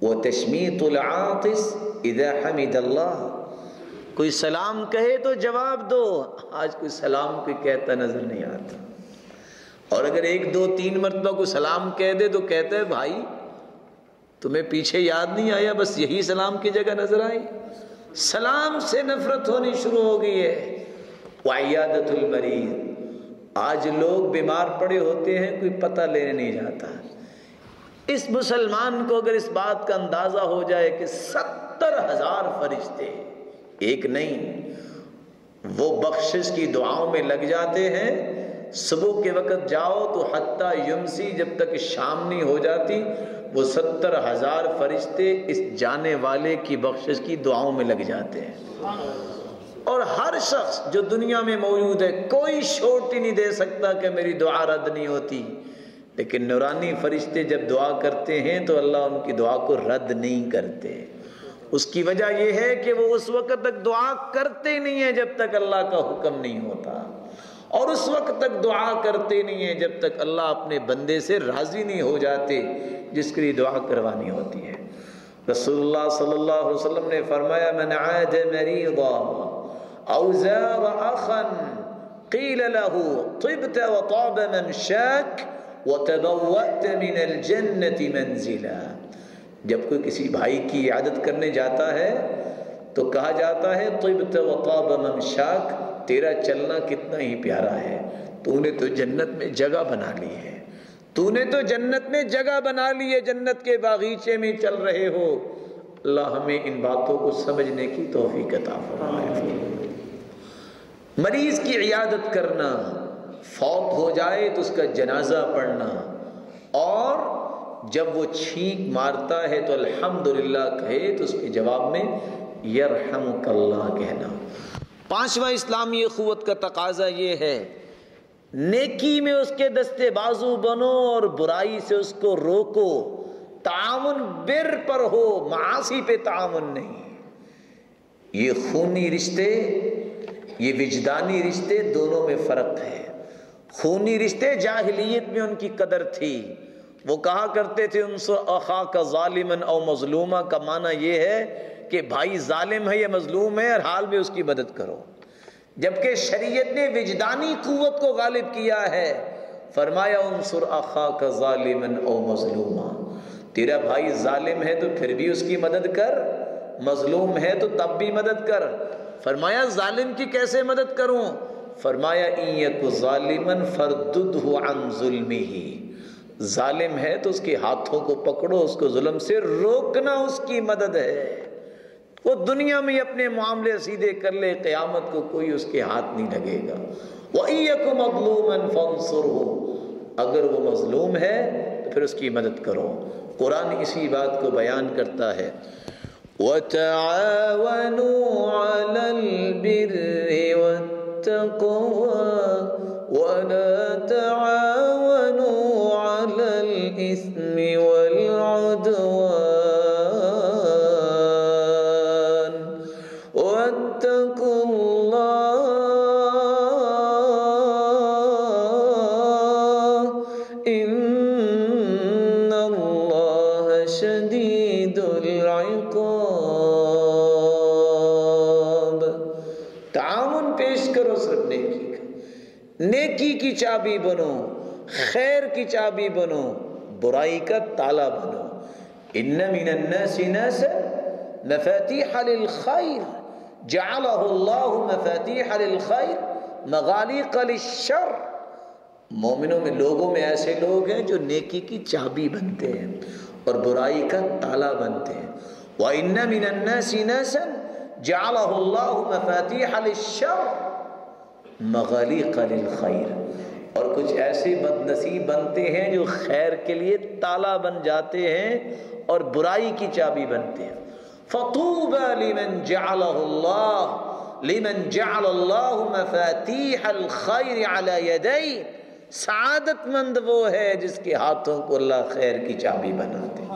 وتشمیت العاطس اذا حمد اللہ۔ کوئی سلام کہے تو جواب دو، آج کوئی سلام کوئی کہتا نظر نہیں آتا، اور اگر 1 2 3 مرتبہ کوئی سلام کہہ دے تو کہتا ہے بھائی تمہیں پیچھے یاد نہیں آیا، بس یہی سلام کی جگہ نظر آئی۔ سلام سے نفرت ہونی شروع ہو گئی ہے۔ وعیادۃ المریض، آج لوگ بیمار پڑے ہوتے ہیں کوئی پتہ لینے نہیں جاتا۔ اس مسلمان کو اگر اس بات کا اندازہ ہو جائے کہ 70,000 فرشتے، ایک نہیں، وہ بخشش کی دعاؤں میں لگ جاتے ہیں، صبح کے وقت جاؤ تو حتیٰ یمسی، جب تک شام نہیں ہو جاتی وہ 70,000 فرشتے اس جانے والے کی بخشش کی دعاؤں میں لگ جاتے ہیں۔ اور ہر شخص جو دنیا میں موجود ہے کوئی شورٹی نہیں دے سکتا کہ میری دعا رد نہیں ہوتی، لیکن نورانی فرشتے جب دعا کرتے ہیں تو اللہ ان کی دعا کو رد نہیں کرتے۔ اس کی وجہ یہ ہے کہ وہ اس وقت تک دعا کرتے نہیں ہیں جب تک اللہ کا حکم نہیں ہوتا، اور اس وقت تک دعا کرتے نہیں ہیں جب تک اللہ اپنے بندے سے راضی نہیں ہو جاتے جس کے لیے دعا کروانی ہوتی ہے۔ رسول اللہ صلی اللہ علیہ وسلم نے فرمایا من عاد مریضا او زار اخا قیل له طبت وطاب منشاک وتبوأت من الجنة منزلا۔ جب کوئی کسی بھائی کی عیادت کرنے جاتا ہے تو کہا جاتا ہے طبت وطاب ممشاک، تیرا چلنا کتنا ہی پیارا ہے، تو نے تو جنت میں جگہ بنا لی ہے، تو نے تو جنت میں جگہ بنا لی ہے، جنت کے باغیچے میں چل رہے ہو۔ اللہ ہمیں ان باتوں کو سمجھنے کی توفیق عطا فرمائے۔ مریض کی عیادت کرنا، فوت ہو جائے تو اس کا جنازہ پڑھنا، اور جب وہ چھینک مارتا ہے تو الحمدللہ کہے تو اس کے جواب میں یرحمک اللہ کہنا۔ پانچواں اسلامی اخوت کا تقاضا یہ ہے، نیکی میں اس کے دستے بازو بنو اور برائی سے اس کو روکو، تعاون بر پر ہو، معاصی پہ تعاون نہیں۔ یہ خونی رشتے، یہ وجدانی رشتے، دونوں میں فرق ہے۔ خونی رشتے جاہلیت میں ان کی قدر تھی، وہ کہا کرتے تھے انصر اخاک ظالما او مظلوما، کا معنی یہ ہے کہ بھائی ظالم ہے یا مظلوم ہے ہر حال میں اس کی مدد کرو، جبکہ شریعت نے وجدانی قوت کو غالب کیا ہے، فرمایا انصر اخاک ظالما او مظلوما، تیرا بھائی ظالم ہے تو پھر بھی اس کی مدد کر، مظلوم ہے تو تب بھی مدد کر۔ فرمایا ظالم کی کیسے مدد کروں؟ فرمایا ان یک ظالما فرددہ عن ظلمہ، ظالم ہے تو اس کے ہاتھوں کو پکڑو، اس کو ظلم سے روکنا اس کی مدد ہے۔ وہ دنیا میں اپنے معاملے سیدھے کر لے، قیامت کو کوئی اس کے ہاتھ نہیں لگے گا۔ وَإِن يَكُ مَظْلُومًا فَانصُرْهُ، اگر وہ مظلوم ہے تو پھر اس کی مدد کرو۔ قرآن اسی بات کو بیان کرتا ہے، وَتَعَاوَنُوا عَلَى الْبِرِّ وَالتَّقْوَى وَلَا تَعَاوَنُوا عَلَى الْإِثْمِ الإثم والعدوان واتقوا الله إن الله شديد العقاب۔ تعاون پیش کرو صرف نیکی کا، نیکی کی چابی بنو، خیر کی چابی بنو، برائی کا تالا بنو۔ ان من الناس ناسا مفاتیح للخیر جعلہ اللہ مفاتیح للخیر مغالق للشر۔ مومنوں میں، لوگوں میں ایسے لوگ ہیں جو نیکی کی چابی بنتے ہیں اور برائی کا تالا بنتے ہیں۔ وَإِنَّ مِنَ النَّاسِ نَاسًا جَعَلَهُ اللَّهُ مَفَاتِيحَ لِلشَّرِّ مَغَالِيقَ لِلْخَيْرِ، اور کچھ ایسے بد نصیب بنتے ہیں جو خیر کے لیے تالا بن جاتے ہیں اور برائی کی چابی بنتے ہیں۔ فَطُوبَى لِمَنْ جَعَلَ اللَّهُ مَفَاتِيحَ الْخَيْرِ عَلَى يَدَيْهِ، سعادت مند وہ ہے جس کے ہاتھوں کو اللہ خیر کی چابی بناتے ہیں۔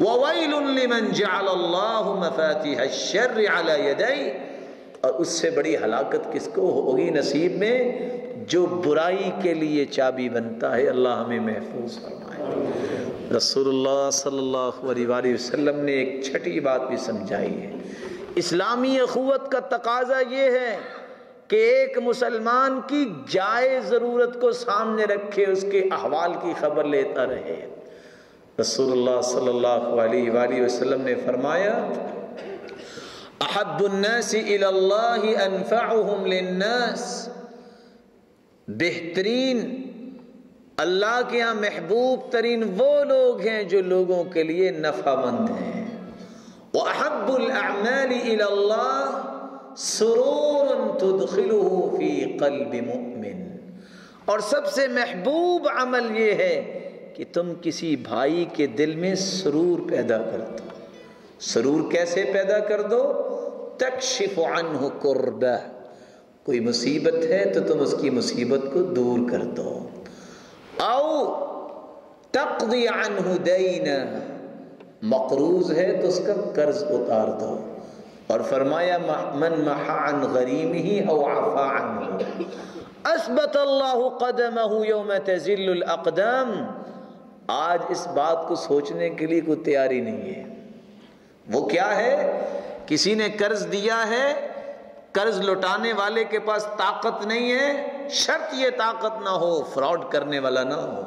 وَوَيْلٌ لِمَنْ جَعَلَ اللَّهُ مَفَاتِيحَ الشَّرِّ عَلَى يَدَيْهِ، اور اس سے بڑی ہلاکت کس کو ہوگی نصیب میں؟ جو برائی کے لیے چابی بنتا ہے۔ اللہ ہمیں محفوظ فرمائے۔ رسول اللہ صلی اللہ علیہ وآلہ وسلم نے ایک چھٹی بات بھی سمجھائی ہے۔ اسلامی اخوت کا تقاضا یہ ہے کہ ایک مسلمان کی جائز ضرورت کو سامنے رکھے، اس کے احوال کی خبر لیتا رہے۔ رسول اللہ صلی اللہ علیہ وآلہ وسلم نے فرمایا احب الناس الی اللہ انفعهم للناس، بہترین اللہ کے ہاں محبوب ترین وہ لوگ ہیں جو لوگوں کے لیے نفع مند ہیں۔ وَأَحَبُّ الْأَعْمَالِ إِلَى اللَّهِ سُرُورٌ تُدْخِلُهُ فِي قَلْبِ مُؤْمِنٍ، اور سب سے محبوب عمل یہ ہے کہ تم کسی بھائی کے دل میں سرور پیدا کر دو۔ سرور کیسے پیدا کر دو؟ تَكْشِفُ عَنْهُ كُرْبَهُ، کوئی مصیبت ہے تو تم اس کی مصیبت کو دور کر دو۔ او تقضی عنہ دینا، مقروض ہے تو اس کا قرض اتار دو۔ اور فرمایا من محا عن غریمہ او عفا عنہ اثبت اللہ قدمہ یوم تزل الاقدام۔ آج اس بات کو سوچنے کے لیے کوئی تیاری نہیں ہے۔ وہ کیا ہے؟ کسی نے قرض دیا ہے، قرض لوٹانے والے کے پاس طاقت نہیں ہے، شرط یہ طاقت نہ ہو فراڈ کرنے والا نہ ہو،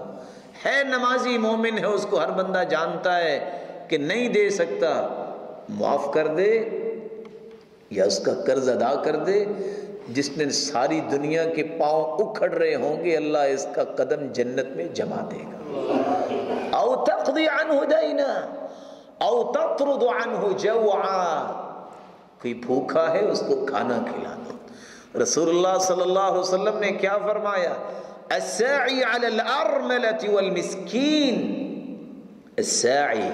ہے نمازی مومن ہے، اس کو ہر بندہ جانتا ہے کہ نہیں دے سکتا، معاف کر دے یا اس کا قرض ادا کر دے۔ جس نے ساری دنیا کے پاؤں اکھڑ رہے ہوں گے، اللہ اس کا قدم جنت میں جما دے گا۔ او تقضی عنہ دینا او تطرد عنہ جوعا، کوئی بھوکا ہے اس کو کھانا کھلا دو۔ رسول اللہ صلی اللہ علیہ وسلم نے کیا فرمایا؟ الساعی علی الارملۃ والمسکین، الساعی،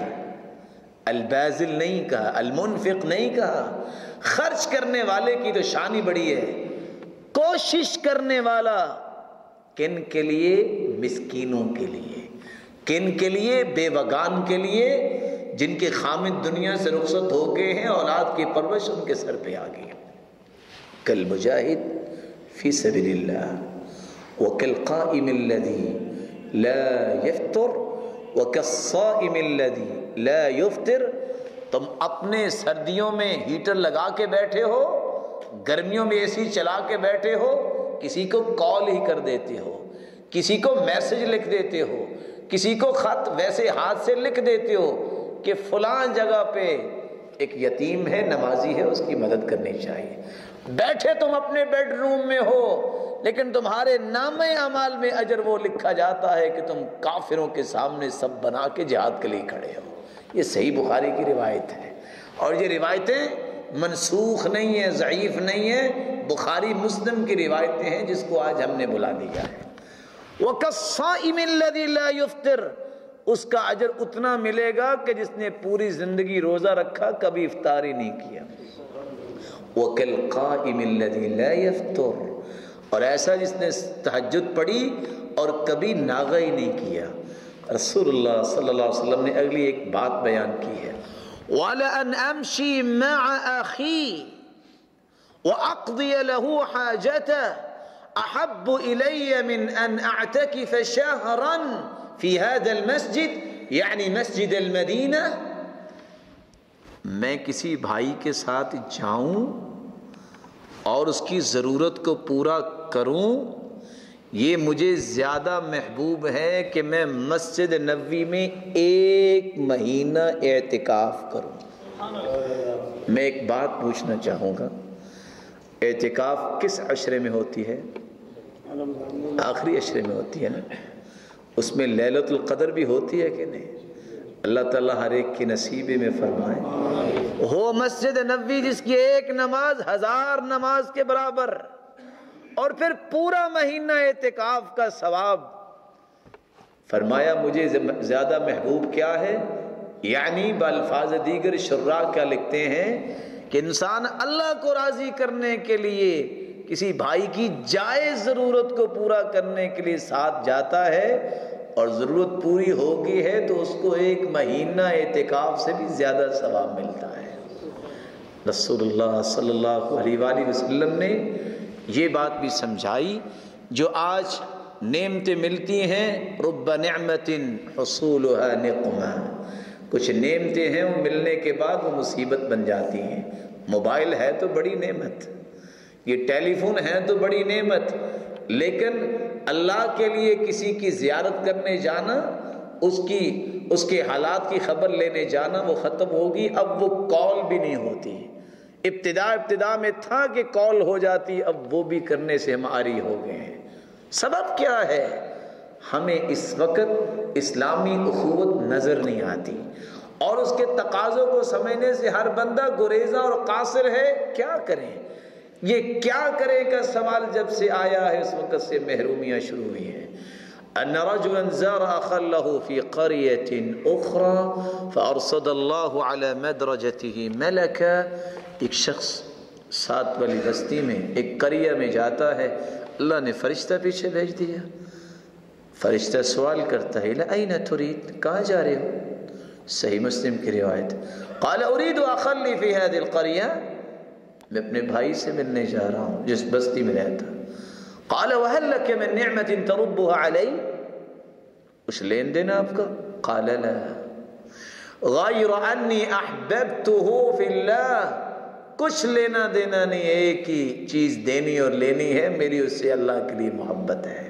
البازل نہیں کہا، المنفق نہیں کہا۔ خرچ کرنے والے کی تو شان ہی بڑی ہے۔ کوشش کرنے والا کن کے لیے؟ مسکینوں کے لیے۔ کن کے لیے؟ بے وگان کے لیے، جن کے خامد دنیا سے رخصت ہو گئے ہیں، اولاد کی پرورش ان کے سر پہ آ گئی۔ کالمجاہد فی سبیل اللہ وکالقائم الذی لا یفطر وکالصائم الذی لا یفطر۔ تم اپنے سردیوں میں ہیٹر لگا کے بیٹھے ہو، گرمیوں میں اے سی چلا کے بیٹھے ہو، کسی کو کال ہی کر دیتے ہو، کسی کو میسج لکھ دیتے ہو، کسی کو خط ویسے ہاتھ سے لکھ دیتے ہو کہ فلاں جگہ پہ ایک یتیم ہے، نمازی ہے، اس کی مدد کرنی چاہیے۔ بیٹھے تم اپنے بیڈ روم میں ہو، لیکن تمہارے نامہ اعمال میں اجر وہ لکھا جاتا ہے کہ تم کافروں کے سامنے سب بنا کے جہاد کے لیے کھڑے ہو۔ یہ صحیح بخاری کی روایت ہے، اور یہ روایتیں منسوخ نہیں ہیں، ضعیف نہیں ہیں، بخاری مسلم کی روایتیں ہیں جس کو آج ہم نے بلا دیا ہے۔ وَكَالصَّائِمِ الَّذِي لَا يُفْطِرُ، اس کا اجر اتنا ملے گا کہ جس نے پوری زندگی روزہ رکھا، کبھی افطاری نہیں کیا۔ وَكَالْقَائِمِ الَّذِي لَا يَفْطُرُ، اور ایسا جس نے تہجد پڑھی اور کبھی ناغہ ہی نہیں کیا۔ رسول اللہ صلی اللہ علیہ وسلم نے اگلی ایک بات بیان کی ہے، وَلَأَنْ أَمْشِي مَعَ أَخِي وَأَقْضِيَ لَهُ حَاجَتَهُ أَحَبُّ إِلَيَّ مِنْ أَنْ أَعْتَكِفَ شَهْرًا فِي هَذَا الْمَسْجِدِ یعنی مسجد المدینہ، میں کسی بھائی کے ساتھ جاؤں اور اس کی ضرورت کو پورا کروں، یہ مجھے زیادہ محبوب ہے کہ میں مسجد نبوی میں 1 مہینہ اعتکاف کروں۔ میں ایک بات پوچھنا چاہوں گا، اعتکاف کس عشرے میں ہوتی ہے؟ آخری عشرے میں ہوتی ہے نا؟ اس میں لیلۃ القدر بھی ہوتی ہے کہ نہیں؟ اللہ تعالیٰ ہر ایک کی نصیبے میں فرمائے۔ ہو مسجد نبوی جس کی 1 نماز 1000 نماز کے برابر، اور پھر پورا مہینہ اعتکاف کا ثواب۔ فرمایا مجھے زیادہ محبوب کیا ہے؟ یعنی بالفاظ دیگر شراح کیا لکھتے ہیں کہ انسان اللہ کو راضی کرنے کے لیے کسی بھائی کی جائز ضرورت کو پورا کرنے کے لیے ساتھ جاتا ہے، اور ضرورت پوری ہوگی ہے تو اس کو 1 مہینہ اعتکاف سے بھی زیادہ ثواب ملتا ہے۔ رسول اللہ صلی اللہ علیہ وآلہ وسلم نے یہ بات بھی سمجھائی، جو آج نعمتیں ملتی ہیں، رب نعمت حصولها نقمہ، کچھ نعمتیں ہیں وہ ملنے کے بعد وہ مصیبت بن جاتی ہیں۔ موبائل ہے تو بڑی نعمت، یہ ٹیلی فون ہے تو بڑی نعمت، لیکن اللہ کے لیے کسی کی زیارت کرنے جانا، اس کے حالات کی خبر لینے جانا وہ ختم ہوگی، اب وہ کال بھی نہیں ہوتی۔ ابتدا میں تھا کہ کال ہو جاتی، اب وہ بھی کرنے سے ہم عاری ہو گئے ہیں۔ سبب کیا ہے؟ ہمیں اس وقت اسلامی اخوت نظر نہیں آتی، اور اس کے تقاضوں کو سمجھنے سے ہر بندہ گریزہ اور قاصر ہے۔ کیا کریں؟ یہ کیا کرے کا سوال جب سے آیا ہے اس وقت سے محرومیاں شروع ہوئی ہیں۔ ان رجلا زار اخا له في قرية اخرى فارصد الله على مدرجته ملكا، ایک شخص ساتھ والی بستی میں ایک قریہ میں جاتا ہے، اللہ نے فرشتہ پیچھے بھیج دیا۔ فرشتہ سوال کرتا ہے اين تريد، کہاں جا رہے ہو؟ صحیح مسلم کی روایت، قال اريد اخا لي في هذه القرية، میں اپنے بھائی سے ملنے جا رہا ہوں جس بستی میں رہتا۔ قال وهل لك من نعمة تربها علي، کچھ لین دین آپ کا؟ قال لا غير اني احببته في الله، کچھ لینا دینا نہیں، ایک ہی چیز دینی اور لینی ہے، میری اس سے اللہ کے لیے محبت ہے۔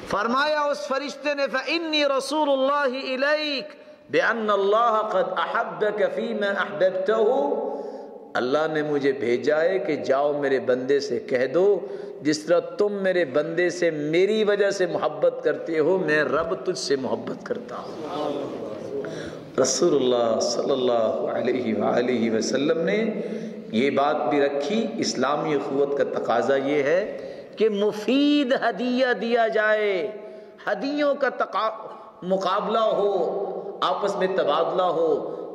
فرمایا اس فرشتے نے فإني رسول الله إليك بأن الله قد أحبك فيما أحببته، اللہ نے مجھے بھیجا ہے کہ جاؤ میرے بندے سے کہہ دو جس طرح تم میرے بندے سے میری وجہ سے محبت کرتے ہو، میں رب تجھ سے محبت کرتا ہوں۔ رسول اللہ صلی اللہ علیہ وآلہ وسلم نے یہ بات بھی رکھی۔ اسلامی اخوت کا تقاضا یہ ہے کہ مفید ہدیہ دیا جائے، ہدیوں کا مقابلہ ہو، آپس میں تبادلہ ہو۔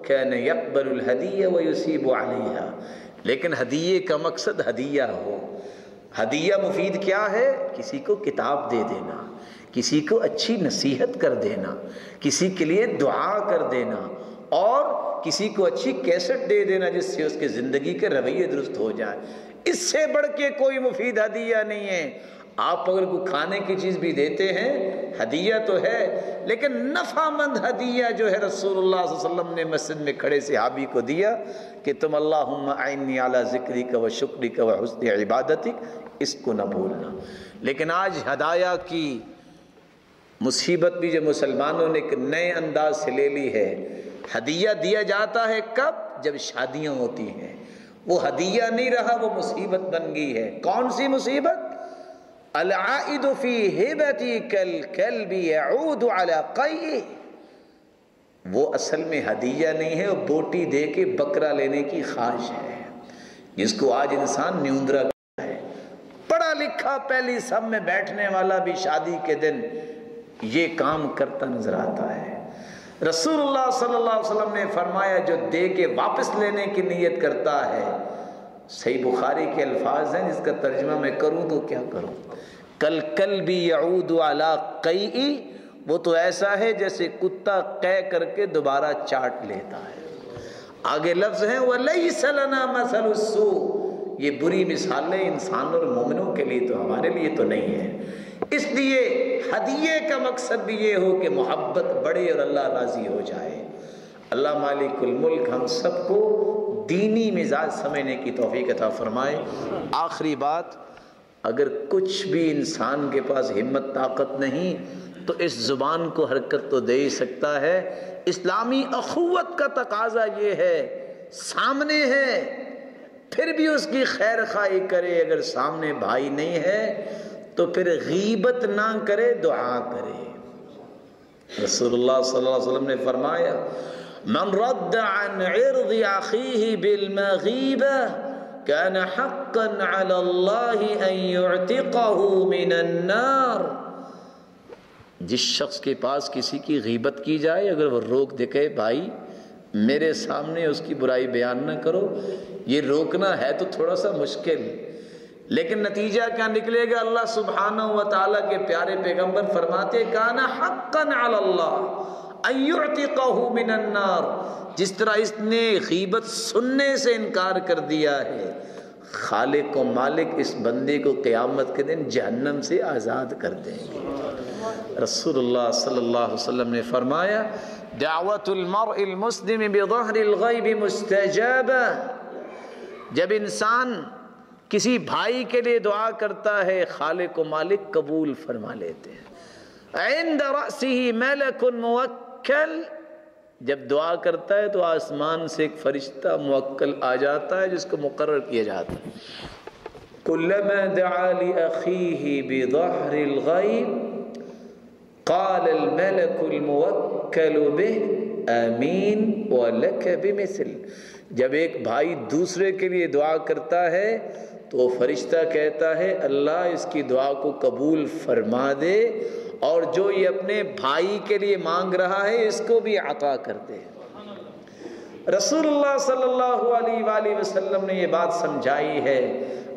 کان یقبل الہدیہ ویصیب علیہا، لیکن ہدیے کا مقصد ہدیہ ہو۔ ہدیہ مفید کیا ہے؟ کسی کو کتاب دے دینا، کسی کو اچھی نصیحت کر دینا، کسی کے لیے دعا کر دینا، اور کسی کو اچھی کیسٹ دے دینا جس سے اس کی زندگی کے رویے درست ہو جائے۔ اس سے بڑھ کے کوئی مفید ہدیہ نہیں ہے۔ آپ اگر کوئی کھانے کی چیز بھی دیتے ہیں ہدیہ تو ہے، لیکن نفع مند ہدیہ جو ہے رسول اللہ صلی اللہ علیہ وسلم نے مسجد میں کھڑے صحابی کو دیا کہ تم اللہم اعنی علی ذکرک و شکرک و حسن عبادتک، اس کو نہ بھولنا۔ لیکن آج ہدایہ کی مصیبت بھی جو مسلمانوں نے ایک نئے انداز سے لے لی ہے۔ ہدیہ دیا جاتا ہے کب؟ جب شادیاں ہوتی ہیں، وہ ہدیہ نہیں رہا، وہ مصیبت بن گئی ہے۔ کون سی مصیبت؟ العائد فی ہبتی کالکلب یعود علی قیء، وہ اصل میں ہدیہ نہیں ہے، وہ بوٹی دے کے بکرا لینے کی خواہش ہے، جس کو آج انسان نیوندرا کرتا ہے۔ پڑھا لکھا پہلی سب میں بیٹھنے والا بھی شادی کے دن یہ کام کرتا نظر آتا ہے۔ رسول اللہ صلی اللہ علیہ وسلم نے فرمایا جو دے کے واپس لینے کی نیت کرتا ہے، صحیح بخاری کے الفاظ ہیں جس کا ترجمہ میں کروں تو کیا کروں، کل کلب یعود علی قیء، وہ تو ایسا ہے جیسے کتا قے کر کے دوبارہ چاٹ لیتا ہے۔ آگے لفظ ہیں وَلَيْسَ لَنَا مَثَلُ السُّوءِ، یہ بری مثالیں انسان اور مومنوں کے لیے تو ہمارے لیے تو نہیں ہے۔ اس لیے ہدیے کا مقصد بھی یہ ہو کہ محبت بڑھے اور اللہ راضی ہو جائے۔ اللہ مالک الملک ہم سب کو دینی مزاج سمجھنے کی توفیق عطا فرمائے۔ آخری بات، اگر کچھ بھی انسان کے پاس ہمت طاقت نہیں تو اس زبان کو حرکت تو دے ہی سکتا ہے۔ اسلامی اخوت کا تقاضا یہ ہے، سامنے ہے پھر بھی اس کی خیر خواہی کرے، اگر سامنے بھائی نہیں ہے تو پھر غیبت نہ کرے، دعا کرے۔ رسول اللہ صلی اللہ علیہ وسلم نے فرمایا من رد عن عرض اخیہ بالمغیبہ کان حقا علی اللہ ان یعتقہ من النار، جس شخص کے پاس کسی کی غیبت کی جائے اگر وہ روک دے کہ بھائی میرے سامنے اس کی برائی بیان نہ کرو، یہ روکنا ہے تو تھوڑا سا مشکل، لیکن نتیجہ کیا نکلے گا؟ اللہ سبحانہ و تعالیٰ کے پیارے پیغمبر فرماتے کان حقا علی اللہ ان یعتقہ من النار، جس طرح اس نے غیبت سننے سے انکار کر دیا ہے، خالق و مالک اس بندے کو قیامت کے دن جہنم سے آزاد کر دیں گے۔ رسول اللہ صلی اللہ علیہ وسلم نے فرمایا دعوت المرء المسلم بظہر الغیب مستجابہ، جب انسان کسی بھائی کے لیے دعا کرتا ہے خالق و مالک قبول فرما لیتے ہیں۔ عند رأسہ ملک موکل، جب دعا کرتا ہے تو آسمان سے ایک فرشتہ موکل آ جاتا ہے جس کو مقرر کیا جاتا ہے۔ کلما دعا لأخیہ بظہر الغیب قال الملک الموکل بہ آمین ولک بمثل، جب ایک بھائی دوسرے کے لیے دعا کرتا ہے تو فرشتہ کہتا ہے اللہ اس کی دعا کو قبول فرما دے، اور جو یہ اپنے بھائی کے لیے مانگ رہا ہے اس کو بھی عطا کر دے۔ رسول اللہ صلی اللہ علیہ وآلہ وسلم نے یہ بات سمجھائی ہے،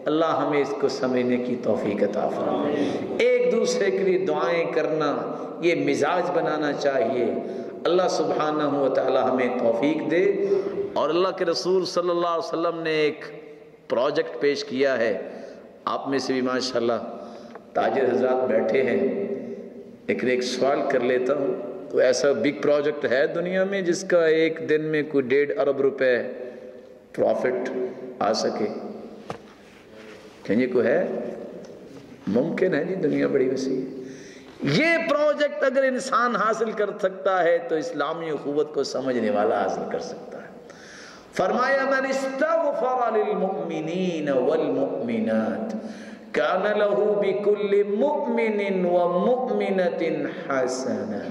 اللہ ہمیں اس کو سمجھنے کی توفیق عطا فرمائے۔ ایک دوسرے کے لیے دعائیں کرنا یہ مزاج بنانا چاہیے۔ اللہ سبحانہ و تعالی ہمیں توفیق دے۔ اور اللہ کے رسول صلی اللہ علیہ وسلم نے ایک پروجیکٹ پیش کیا ہے، آپ میں سے بھی ماشاءاللہ تاجر حضرات بیٹھے ہیں، لیکن ایک سوال کر لیتا ہوں، تو ایسا بگ پروجیکٹ ہے دنیا میں جس کا ایک دن میں کوئی 1.5 ارب روپے پروفٹ آ سکے؟ کہیں کوئی ہے؟ ممکن ہے جی، دنیا بڑی وسیع ہے۔ یہ پروجیکٹ اگر انسان حاصل کر سکتا ہے تو اسلامی اخوت کو سمجھنے والا حاصل کر سکتا ہے۔ فرمایا من استغفر للمؤمنین والمؤمنات کان لہ بکل مؤمن ومؤمنۃ حسنہ۔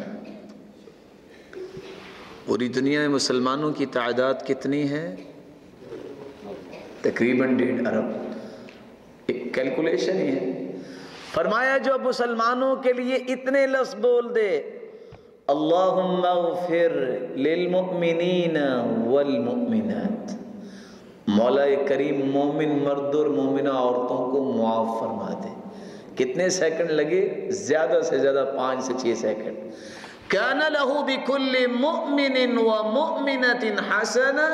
پوری دنیا میں مسلمانوں کی تعداد کتنی ہے؟ تقریباً 1.5 ارب، ایک کیلکولیشن ہی ہے۔ فرمایا جو مسلمانوں کے لیے اتنے لفظ بول دے اللہم اغفر للمؤمنین والمؤمنات، مولا کریم مومن مرد اور مومنہ عورتوں کو معاف فرما دے۔ کتنے سیکنڈ لگے؟ زیادہ سے زیادہ 5 سے 6 سیکنڈ۔ کان لہ بکل مؤمن ومؤمنۃ حسنہ،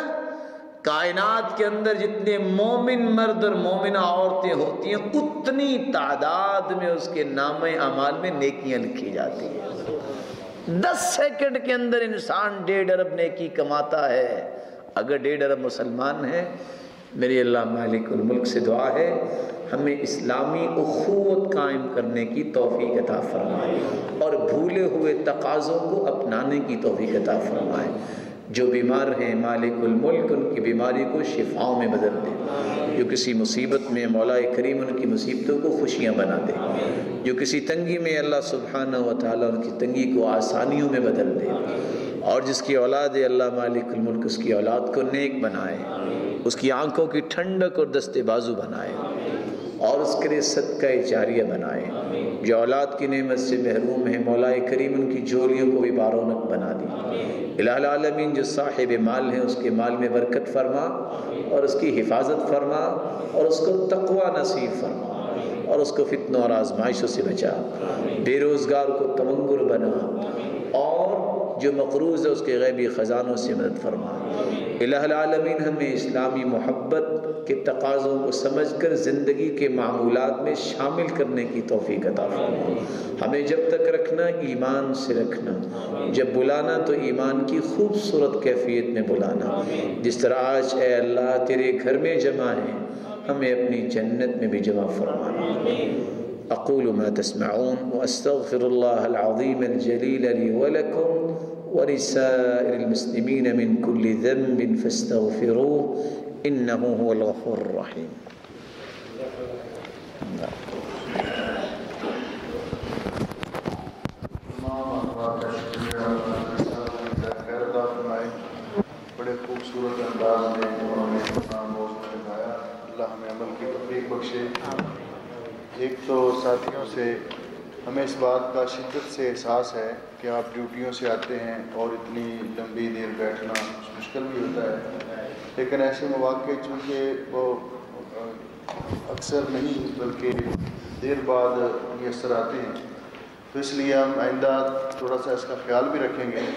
کائنات کے اندر جتنے مومن مرد اور مومنہ عورتیں ہوتی ہیں اتنی تعداد میں اس کے نام اعمال میں نیکیاں لکھی جاتی ہیں۔ 10 سیکنڈ کے اندر انسان 1.5 ارب نیکی کماتا ہے۔ اگر 1.5 ارب مسلمان ہیں، میری اللہ مالک الملک سے دعا ہے ہمیں اسلامی اخوت قائم کرنے کی توفیق عطا فرمائے اور بھولے ہوئے تقاضوں کو اپنانے کی توفیق عطا فرمائے۔ جو بیمار ہیں مالک الملک ان کی بیماری کو شفاؤں میں بدل دے، جو کسی مصیبت میں مولا کریم ان کی مصیبتوں کو خوشیاں بنا دے، جو کسی تنگی میں اللہ سبحانہ و تعالیٰ ان کی تنگی کو آسانیوں میں بدل دے، اور جس کی اولاد ہے اللہ مالک الملک اس کی اولاد کو نیک بنائے، اس کی آنکھوں کی ٹھنڈک اور دست بازو بنائے اور اس کے لیے صدقہ جاریہ بنائے۔ جو اولاد کی نعمت سے محروم ہے مولا کریم ان کی جھولیوں کو بھی بارونق بنا دی۔ الہ العالمین جو صاحب مال ہیں اس کے مال میں برکت فرما اور اس کی حفاظت فرما اور اس کو تقوی نصیب فرما۔ اور اس کو فتنوں اور آزمائشوں سے بچا، بے روزگار کو تمنگر بنا، اور جو مقروض ہے اس کے غیبی خزانوں سے مدد فرما۔ الہ العالمین ہمیں اسلامی محبت کے تقاضوں کو سمجھ کر زندگی کے معمولات میں شامل کرنے کی توفیق عطا فرما۔ ہمیں جب تک رکھنا ایمان سے رکھنا، جب بلانا تو ایمان کی خوبصورت کیفیت میں بلانا، جس طرح آج اے اللہ تیرے گھر میں جمع ہیں، ہمیں اپنی جنت میں بھی جمع فرمانا۔ اقول ما تسمعون واستغفر الله العظيم الجليل لي ولكم ولسائر المسلمين من كل ذنب فاستغفروه انه هو الغفور الرحيم۔ بڑے خوبصورت انداز میں انہوں نے اپنا موضوع دکھایا، اللہ ہمیں عمل کی توفیق بخشے۔ ایک تو ساتھیوں سے ہمیں اس بات کا شدت سے احساس ہے کہ آپ ڈیوٹیوں سے آتے ہیں اور اتنی لمبی دیر بیٹھنا مشکل بھی ہوتا ہے، لیکن ایسے مواقع چونکہ وہ اکثر نہیں بلکہ دیر بعد میسر آتے ہیں، تو اس لیے ہم آئندہ تھوڑا سا اس کا خیال بھی رکھیں گے۔